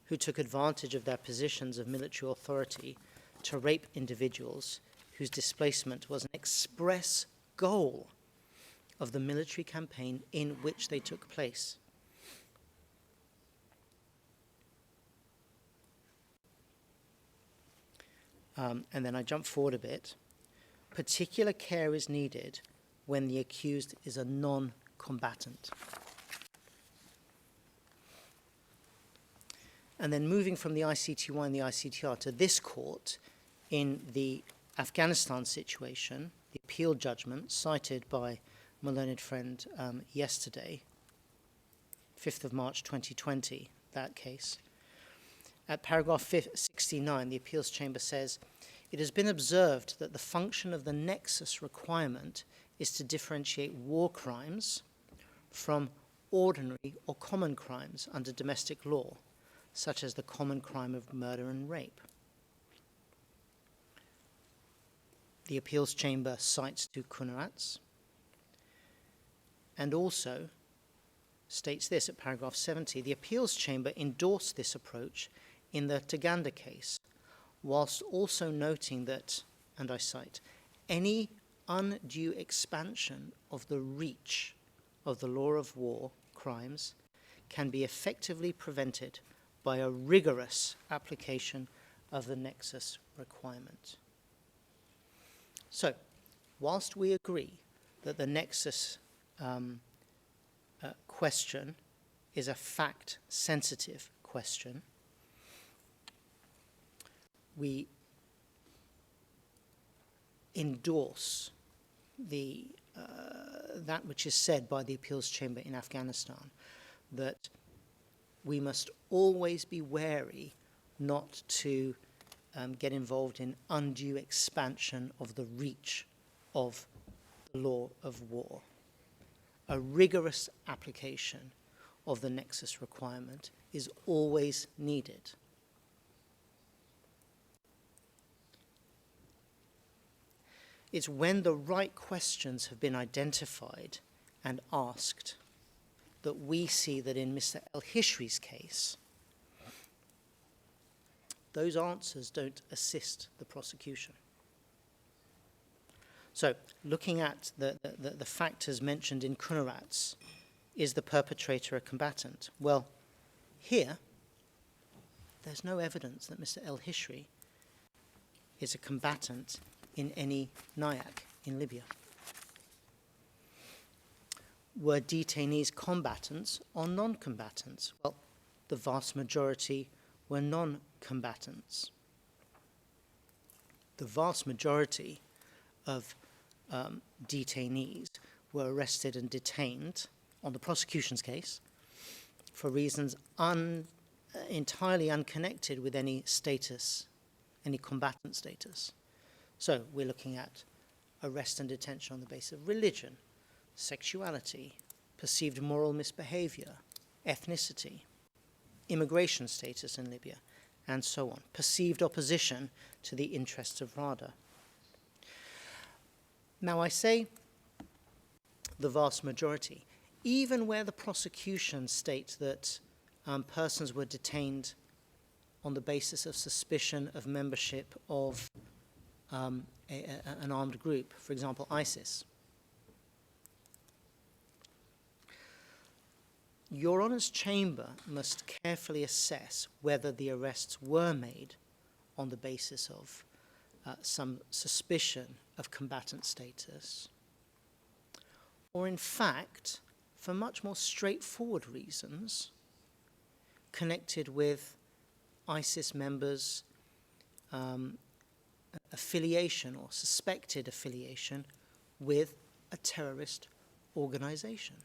S4: who took advantage of their positions of military authority to rape individuals whose displacement was an express goal of the military campaign in which they took place. And then I jump forward a bit. Particular care is needed when the accused is a non-combatant. And then moving from the ICTY and the ICTR to this court in the Afghanistan situation, the appeal judgment cited by my learned friend yesterday, 5th of March 2020, that case. At paragraph 69, the appeals chamber says, it has been observed that the function of the nexus requirement is to differentiate war crimes from ordinary or common crimes under domestic law, such as the common crime of murder and rape. The appeals chamber cites to Kunarat's, and also states this at paragraph 70, the appeals chamber endorsed this approach in the Taganda case, whilst also noting that, and I cite, any undue expansion of the reach of the law of war crimes can be effectively prevented by a rigorous application of the nexus requirement. So, whilst we agree that the nexus question is a fact-sensitive question, we endorse that which is said by the appeals chamber in Afghanistan, that we must always be wary not to get involved in undue expansion of the reach of the law of war. A rigorous application of the nexus requirement is always needed. It's when the right questions have been identified and asked that we see that in Mr. El-Hishri's case, those answers don't assist the prosecution. So, looking at the factors mentioned in Kunarat's, is the perpetrator a combatant? Well, here, there's no evidence that Mr. El-Hishri is a combatant in any NIAC in Libya. Were detainees combatants or non-combatants? Well, the vast majority were non-combatants. The vast majority of detainees were arrested and detained on the prosecution's case for reasons entirely unconnected with any status, any combatant status. So we're looking at arrest and detention on the basis of religion, sexuality, perceived moral misbehavior, ethnicity, immigration status in Libya, and so on. Perceived opposition to the interests of RADA. Now I say the vast majority, even where the prosecution states that persons were detained on the basis of suspicion of membership of an armed group, for example, ISIS. Your Honour's chamber must carefully assess whether the arrests were made on the basis of some suspicion of combatant status, or in fact, for much more straightforward reasons, connected with ISIS members' affiliation or suspected affiliation with a terrorist organization.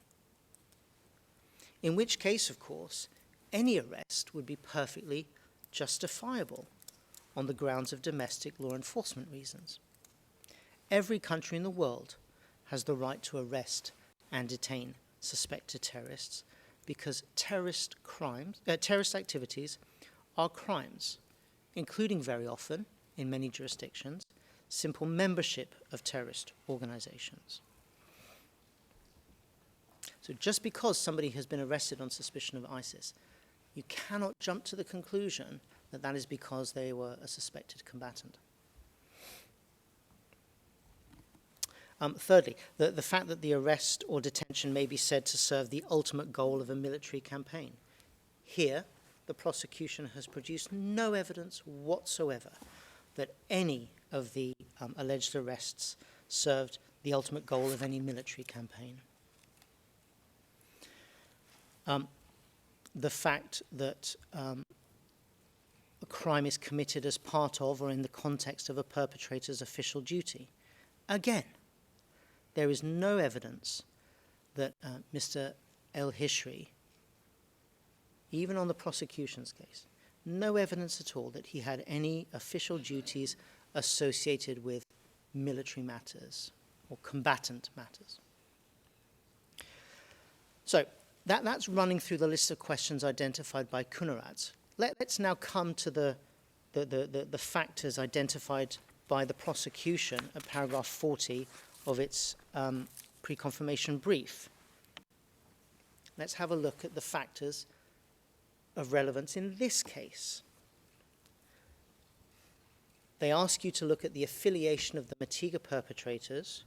S4: In which case, of course, any arrest would be perfectly justifiable on the grounds of domestic law enforcement reasons. Every country in the world has the right to arrest and detain suspected terrorists because terrorist activities are crimes, including very often, in many jurisdictions, simple membership of terrorist organizations. So just because somebody has been arrested on suspicion of ISIS, you cannot jump to the conclusion that that is because they were a suspected combatant. Thirdly, the fact that the arrest or detention may be said to serve the ultimate goal of a military campaign. Here, the prosecution has produced no evidence whatsoever that any of the alleged arrests served the ultimate goal of any military campaign. The fact that a crime is committed as part of or in the context of a perpetrator's official duty. Again, there is no evidence that Mr. El-Hishri, even on the prosecution's case, no evidence at all that he had any official duties associated with military matters or combatant matters. So that's running through the list of questions identified by Kunarat. Let's now come to the factors identified by the prosecution at paragraph 40 of its pre-confirmation brief. let's have a look at the factors of relevance in this case. They ask you to look at the affiliation of the Matiga perpetrators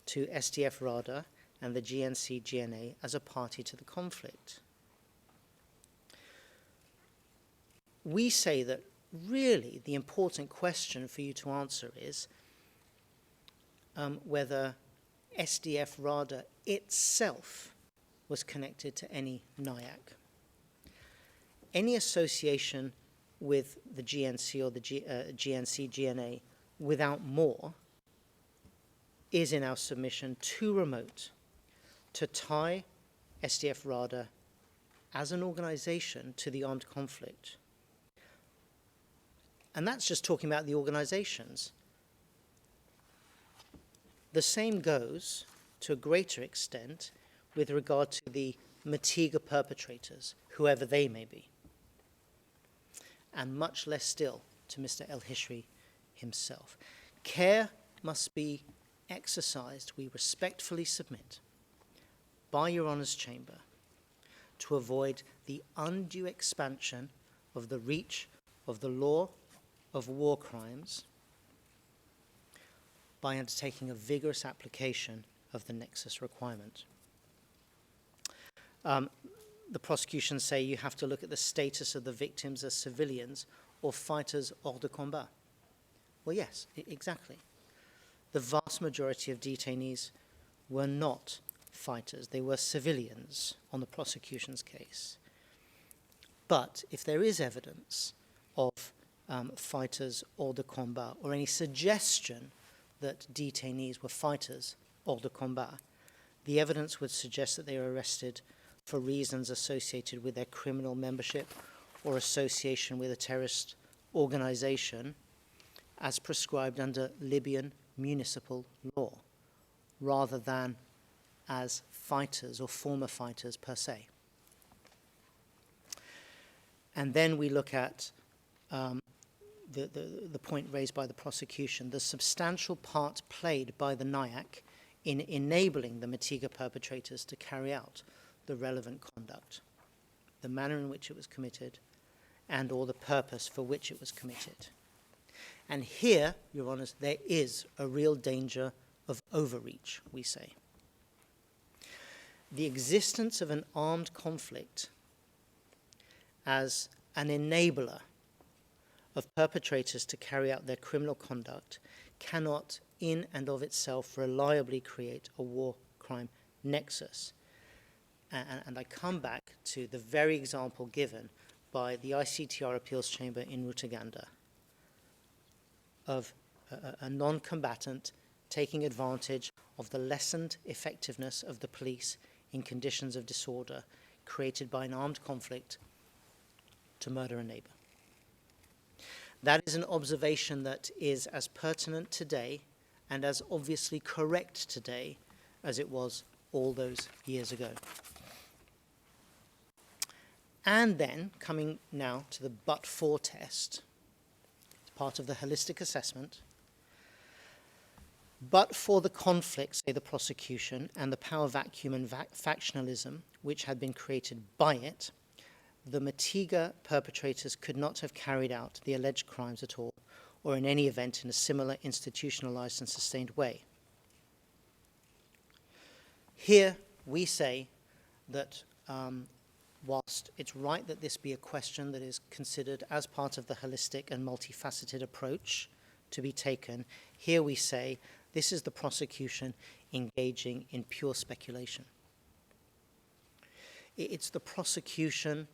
S4: to SDF RADA and the GNC GNA as a party to the conflict. We say that really the important question for you to answer is whether SDF RADA itself was connected to any NIAC. Any association with the GNC or the GNC GNA without more is in our submission too remote to tie SDF RADA as an organization to the armed conflict. And that's just talking about the organizations. The same goes to a greater extent with regard to the Matiga perpetrators, whoever they may be, and much less still to Mr. El-Hishri himself. Care must be exercised, we respectfully submit, by Your Honour's Chamber to avoid the undue expansion of the reach of the law of war crimes by undertaking a vigorous application of the nexus requirement. The prosecution say you have to look at the status of the victims as civilians or fighters hors de combat. Well, yes, exactly. The vast majority of detainees were not fighters. They were civilians on the prosecution's case. But if there is evidence of fighters hors de combat or any suggestion that detainees were fighters hors de combat, the evidence would suggest that they were arrested for reasons associated with their criminal membership or association with a terrorist organization as prescribed under Libyan municipal law, rather than as fighters or former fighters per se. And then we look at the point raised by the prosecution, the substantial part played by the NIAC in enabling the Matiga perpetrators to carry out the relevant conduct, the manner in which it was committed, and or the purpose for which it was committed. And here, Your Honours, there is a real danger of overreach, we say. The existence of an armed conflict as an enabler of perpetrators to carry out their criminal conduct cannot in and of itself reliably create a war crime nexus. And I come back to the very example given by the ICTR Appeals Chamber in Rutaganda of a non-combatant taking advantage of the lessened effectiveness of the police in conditions of disorder created by an armed conflict to murder a neighbor. That is an observation that is as pertinent today and as obviously correct today as it was all those years ago. And then, coming now to the but-for test, it's part of the holistic assessment. But for the conflict, say the prosecution, and the power vacuum and factionalism which had been created by it, the Matiga perpetrators could not have carried out the alleged crimes at all, or in any event in a similar institutionalized and sustained way. Here we say that whilst it's right that this be a question that is considered as part of the holistic and multifaceted approach to be taken, here we say this is the prosecution engaging in pure speculation. It's the prosecution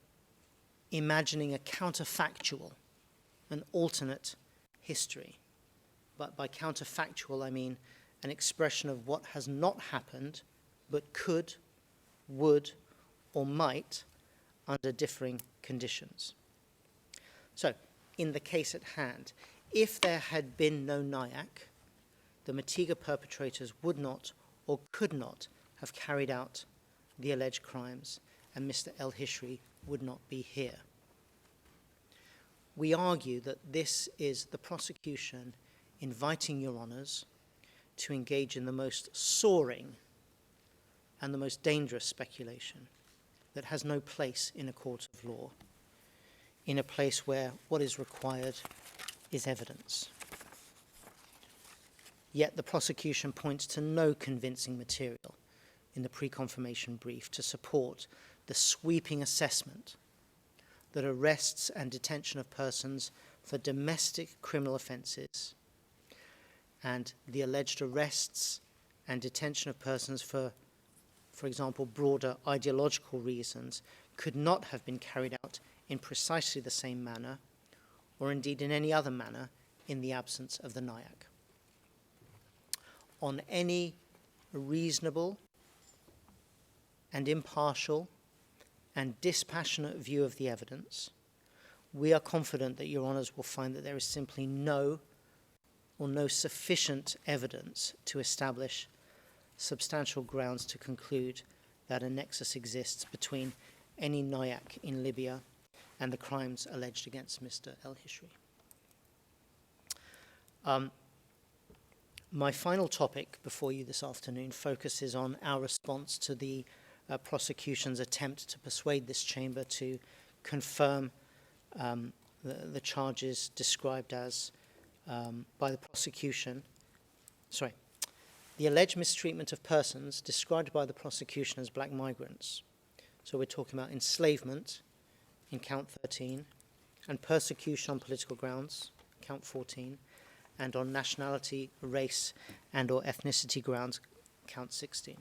S4: imagining a counterfactual, an alternate history. But by counterfactual, I mean an expression of what has not happened, but could, would, or might under differing conditions. So, in the case at hand, if there had been no NIAC, the Matiga perpetrators would not or could not have carried out the alleged crimes, and Mr. El-Hishri would not be here. We argue that this is the prosecution inviting Your Honours to engage in the most soaring and the most dangerous speculation. that has no place in a court of law, in a place where what is required is evidence. Yet the prosecution points to no convincing material in the pre-confirmation brief to support the sweeping assessment that arrests and detention of persons for domestic criminal offences and the alleged arrests and detention of persons for example, broader ideological reasons could not have been carried out in precisely the same manner or indeed in any other manner in the absence of the NIAC. On any reasonable and impartial and dispassionate view of the evidence, we are confident that Your Honours will find that there is simply no sufficient evidence to establish substantial grounds to conclude that a nexus exists between any NIAC in Libya and the crimes alleged against Mr. El-Hishri. My final topic before you this afternoon focuses on our response to the prosecution's attempt to persuade this chamber to confirm the charges described as, by the prosecution, the alleged mistreatment of persons described by the prosecution as black migrants. So we're talking about enslavement in count 13, and persecution on political grounds, count 14, and on nationality, race, and or ethnicity grounds, count 16.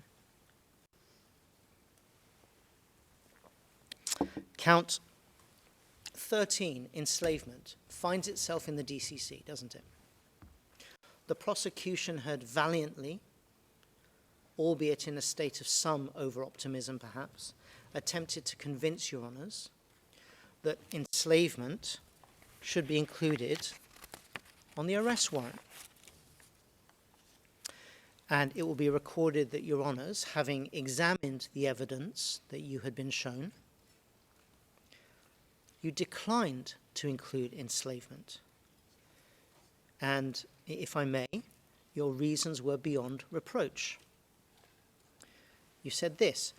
S4: Count 13, enslavement, finds itself in the DCC, doesn't it? The prosecution had valiantly, albeit in a state of some over-optimism perhaps, attempted to convince Your Honours that enslavement should be included on the arrest warrant. And it will be recorded that Your Honours, having examined the evidence that you had been shown, you declined to include enslavement. And, if I may, your reasons were beyond reproach. You said this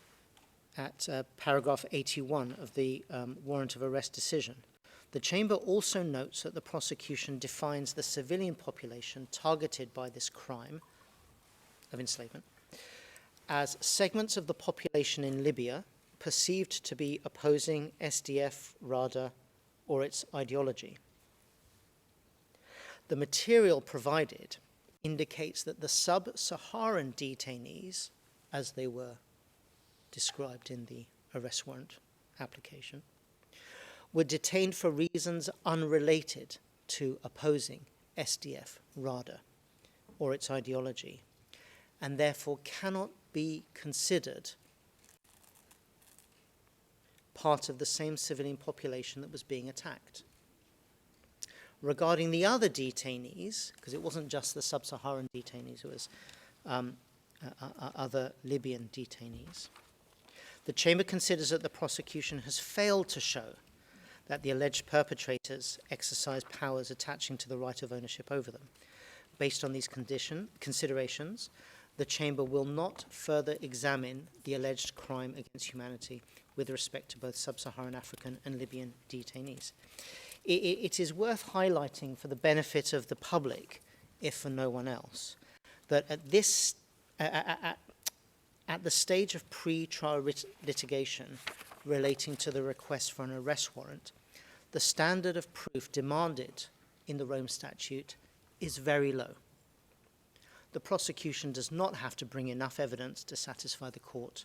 S4: at paragraph 81 of the warrant of arrest decision. The Chamber also notes that the prosecution defines the civilian population targeted by this crime of enslavement as segments of the population in Libya perceived to be opposing SDF, RADA, or its ideology. The material provided indicates that the sub-Saharan detainees, as they were described in the arrest warrant application, were detained for reasons unrelated to opposing SDF, RADA, or its ideology, and therefore cannot be considered part of the same civilian population that was being attacked. Regarding the other detainees, because it wasn't just the sub-Saharan detainees, it was other Libyan detainees, the Chamber considers that the prosecution has failed to show that the alleged perpetrators exercise powers attaching to the right of ownership over them. Based on these considerations, the Chamber will not further examine the alleged crime against humanity with respect to both sub-Saharan African and Libyan detainees. It is worth highlighting for the benefit of the public, if for no one else, that at the stage of pre-trial litigation relating to the request for an arrest warrant, the standard of proof demanded in the Rome Statute is very low. The prosecution does not have to bring enough evidence to satisfy the court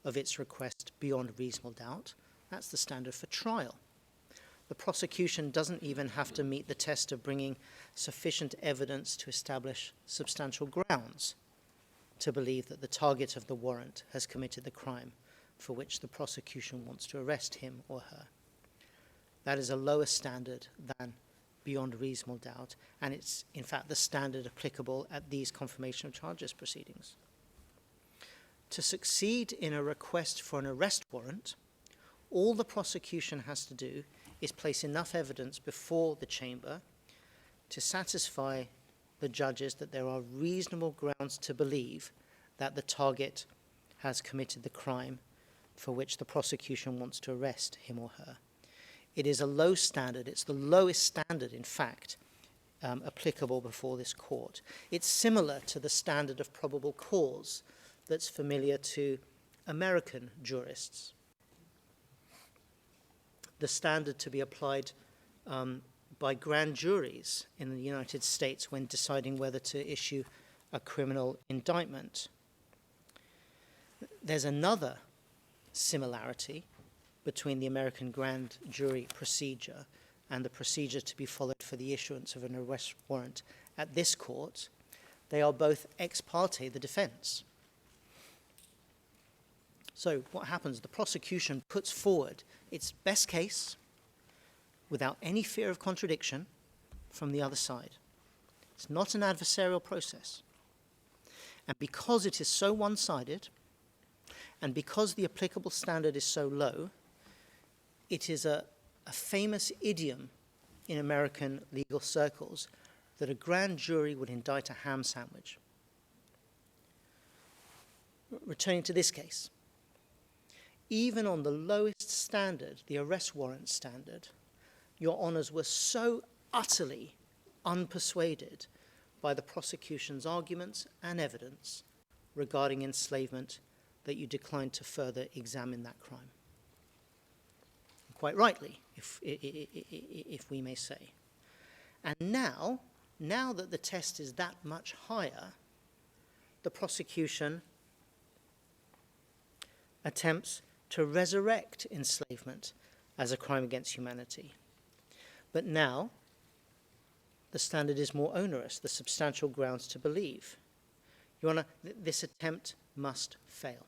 S4: of its request beyond reasonable doubt. That's the standard for trial. The prosecution doesn't even have to meet the test of bringing sufficient evidence to establish substantial grounds to believe that the target of the warrant has committed the crime for which the prosecution wants to arrest him or her. That is a lower standard than beyond reasonable doubt, and it's in fact the standard applicable at these confirmation of charges proceedings. To succeed in a request for an arrest warrant, all the prosecution has to do is place enough evidence before the Chamber to satisfy the judges that there are reasonable grounds to believe that the target has committed the crime for which the prosecution wants to arrest him or her. It is a low standard. It's the lowest standard, in fact, applicable before this court. It's similar to the standard of probable cause that's familiar to American jurists. The standard to be applied by grand juries in the United States when deciding whether to issue a criminal indictment. There's another similarity between the American grand jury procedure and the procedure to be followed for the issuance of an arrest warrant at this court. They are both ex parte the defense. So what happens? The prosecution puts forward its best case without any fear of contradiction from the other side. It's not an adversarial process. And because it is so one-sided, and because the applicable standard is so low, it is a famous idiom in American legal circles that a grand jury would indict a ham sandwich. Returning to this case, even on the lowest standard, the arrest warrant standard, your honours were so utterly unpersuaded by the prosecution's arguments and evidence regarding enslavement that you declined to further examine that crime. Quite rightly, if we may say. And now that the test is that much higher, the prosecution attempts to resurrect enslavement as a crime against humanity. But now, the standard is more onerous, the substantial grounds to believe. Your Honour, this attempt must fail.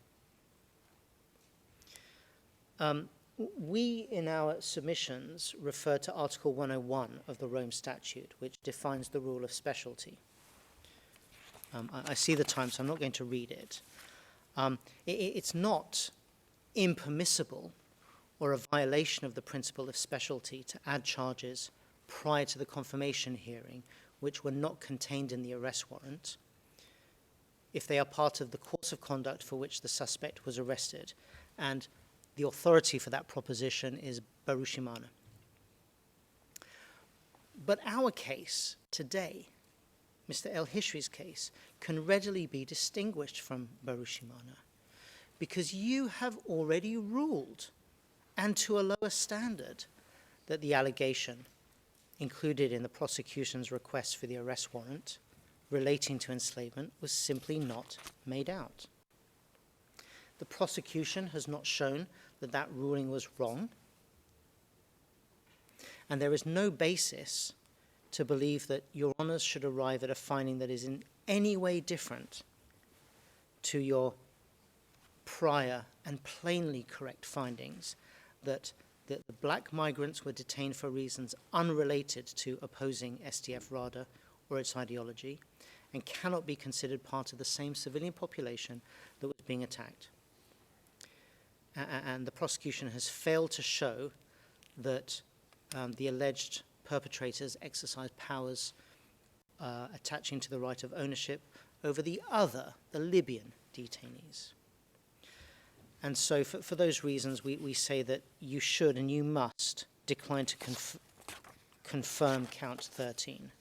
S4: We, in our submissions, refer to Article 101 of the Rome Statute, which defines the rule of specialty. I see the time, so I'm not going to read it. It's not impermissible or a violation of the principle of specialty to add charges prior to the confirmation hearing which were not contained in the arrest warrant if they are part of the course of conduct for which the suspect was arrested. And the authority for that proposition is Barushimana. But our case today, Mr. El Hishri's case, can readily be distinguished from Barushimana because you have already ruled, and to a lower standard, that the allegation included in the prosecution's request for the arrest warrant relating to enslavement was simply not made out. The prosecution has not shown that that ruling was wrong, and there is no basis to believe that your honours should arrive at a finding that is in any way different to your prior and plainly correct findings that the black migrants were detained for reasons unrelated to opposing SDF-RADA or its ideology and cannot be considered part of the same civilian population that was being attacked. And the prosecution has failed to show that the alleged perpetrators exercised powers attaching to the right of ownership over the Libyan detainees. And so for those reasons, we say that you should and you must decline to confirm count 13.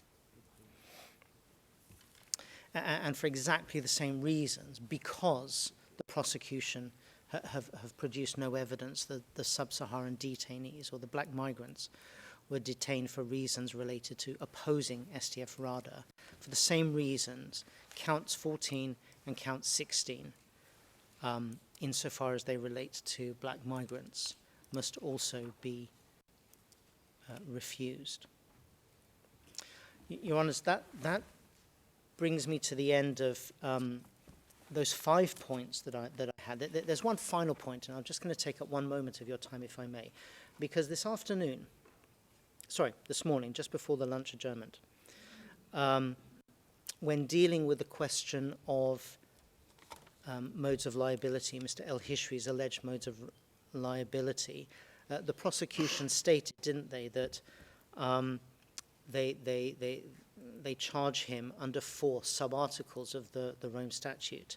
S4: And for exactly the same reasons, because the prosecution have produced no evidence that the sub-Saharan detainees or the black migrants were detained for reasons related to opposing SDF-RADA. For the same reasons, counts 14 and count 16, insofar as they relate to black migrants, must also be refused. Your Honours, that brings me to the end of those 5 points that I had. There's one final point, and I'm just going to take up one moment of your time, if I may, because this morning, just before the lunch adjournment, when dealing with the question of modes of liability, Mr. El Hishri's alleged modes of liability, the prosecution stated, didn't they, that they charge him under 4 sub-articles of the Rome Statute.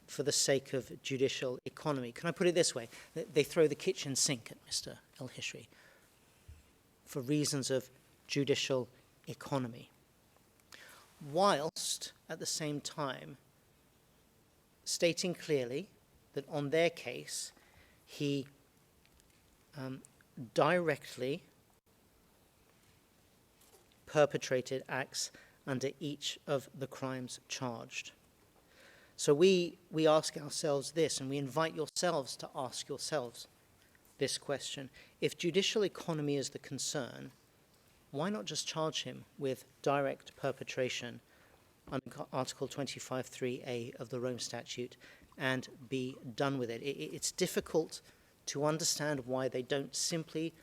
S4: for the sake of judicial economy. Can I put it this way? They throw the kitchen sink at Mr. El-Hishri for reasons of judicial economy, whilst at the same time stating clearly that on their case he directly perpetrated acts under each of the crimes charged. So we ask ourselves this, and we invite yourselves to ask yourselves this question. If judicial economy is the concern, why not just charge him with direct perpetration under Article 25.3a of the Rome Statute and be done with it? It's difficult to understand why they don't simply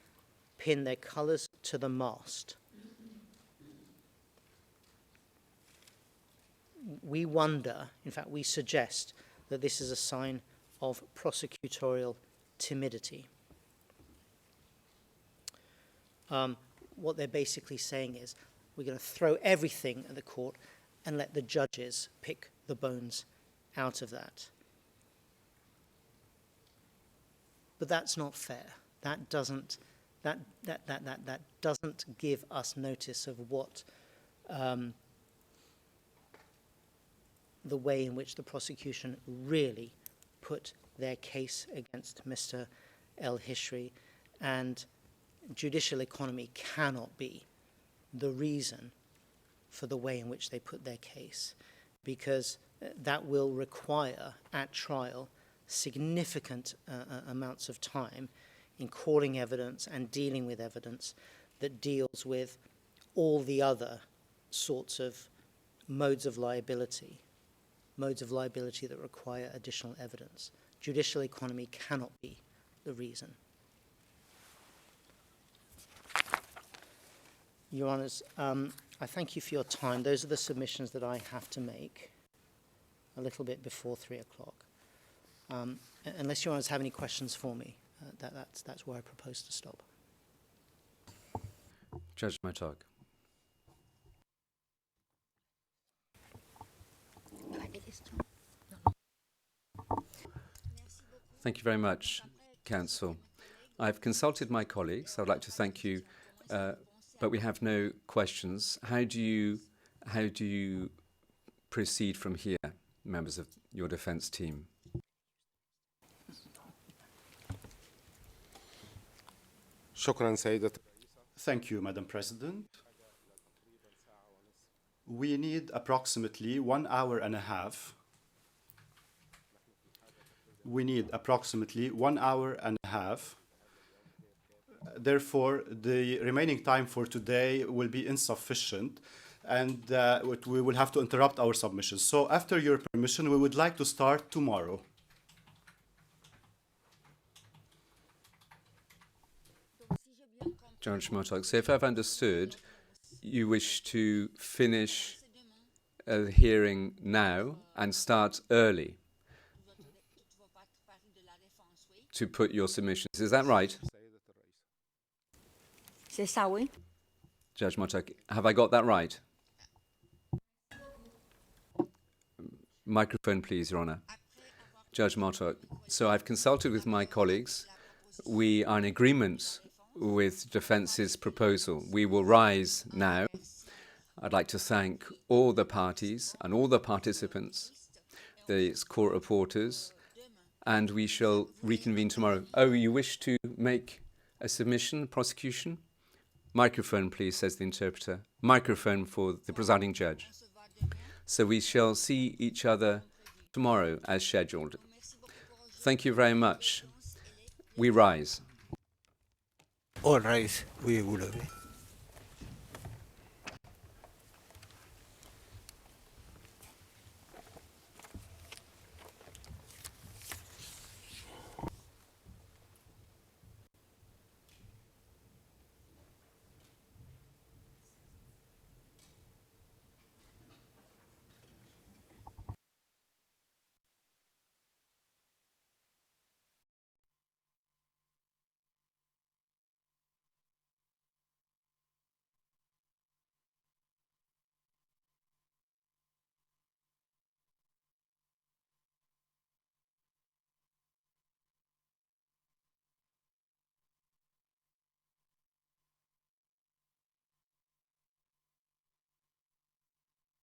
S4: pin their colours to the mast. We wonder, in fact, we suggest that this is a sign of prosecutorial timidity. What they're basically saying is, we're going to throw everything at the court and let the judges pick the bones out of that. But that's not fair. That doesn't give us notice of what the way in which the prosecution really put their case against Mr. El-Hishri, and judicial economy cannot be the reason for the way in which they put their case, because that will require at trial significant amounts of time in calling evidence and dealing with evidence that deals with all the other sorts of modes of liability that require additional evidence. Judicial economy cannot be the reason. Your Honours, I thank you for your time. Those are the submissions that I have to make a little bit before 3 o'clock. Unless Your Honours have any questions for me, that's where I propose to stop.
S2: Judge Motag. Thank you very much, Counsel. I've consulted my colleagues. I'd like to thank you, but we have no questions. How do you proceed from here, members of your defence team?
S5: Thank you, Madam President. We need approximately 1 hour and a half. Therefore, the remaining time for today will be insufficient, and we will have to interrupt our submissions. So after your permission, we would like to start tomorrow.
S2: Judge Motag, so if I've understood, you wish to finish a hearing now and start early to put your submissions. Is that right?
S6: C'est ça, oui.
S2: Judge Motag, have I got that right? Microphone, please, Your Honour. Judge Motag, so I've consulted with my colleagues. We are in agreement with defence's proposal. We will rise now. I'd like to thank all the parties and all the participants, the court reporters, and we shall reconvene tomorrow. Oh, you wish to make a submission, prosecution? Microphone, please, says the interpreter. Microphone for the presiding judge. So we shall see each other tomorrow as scheduled. Thank you very much. We rise.
S1: All rise, veuillez vous lever.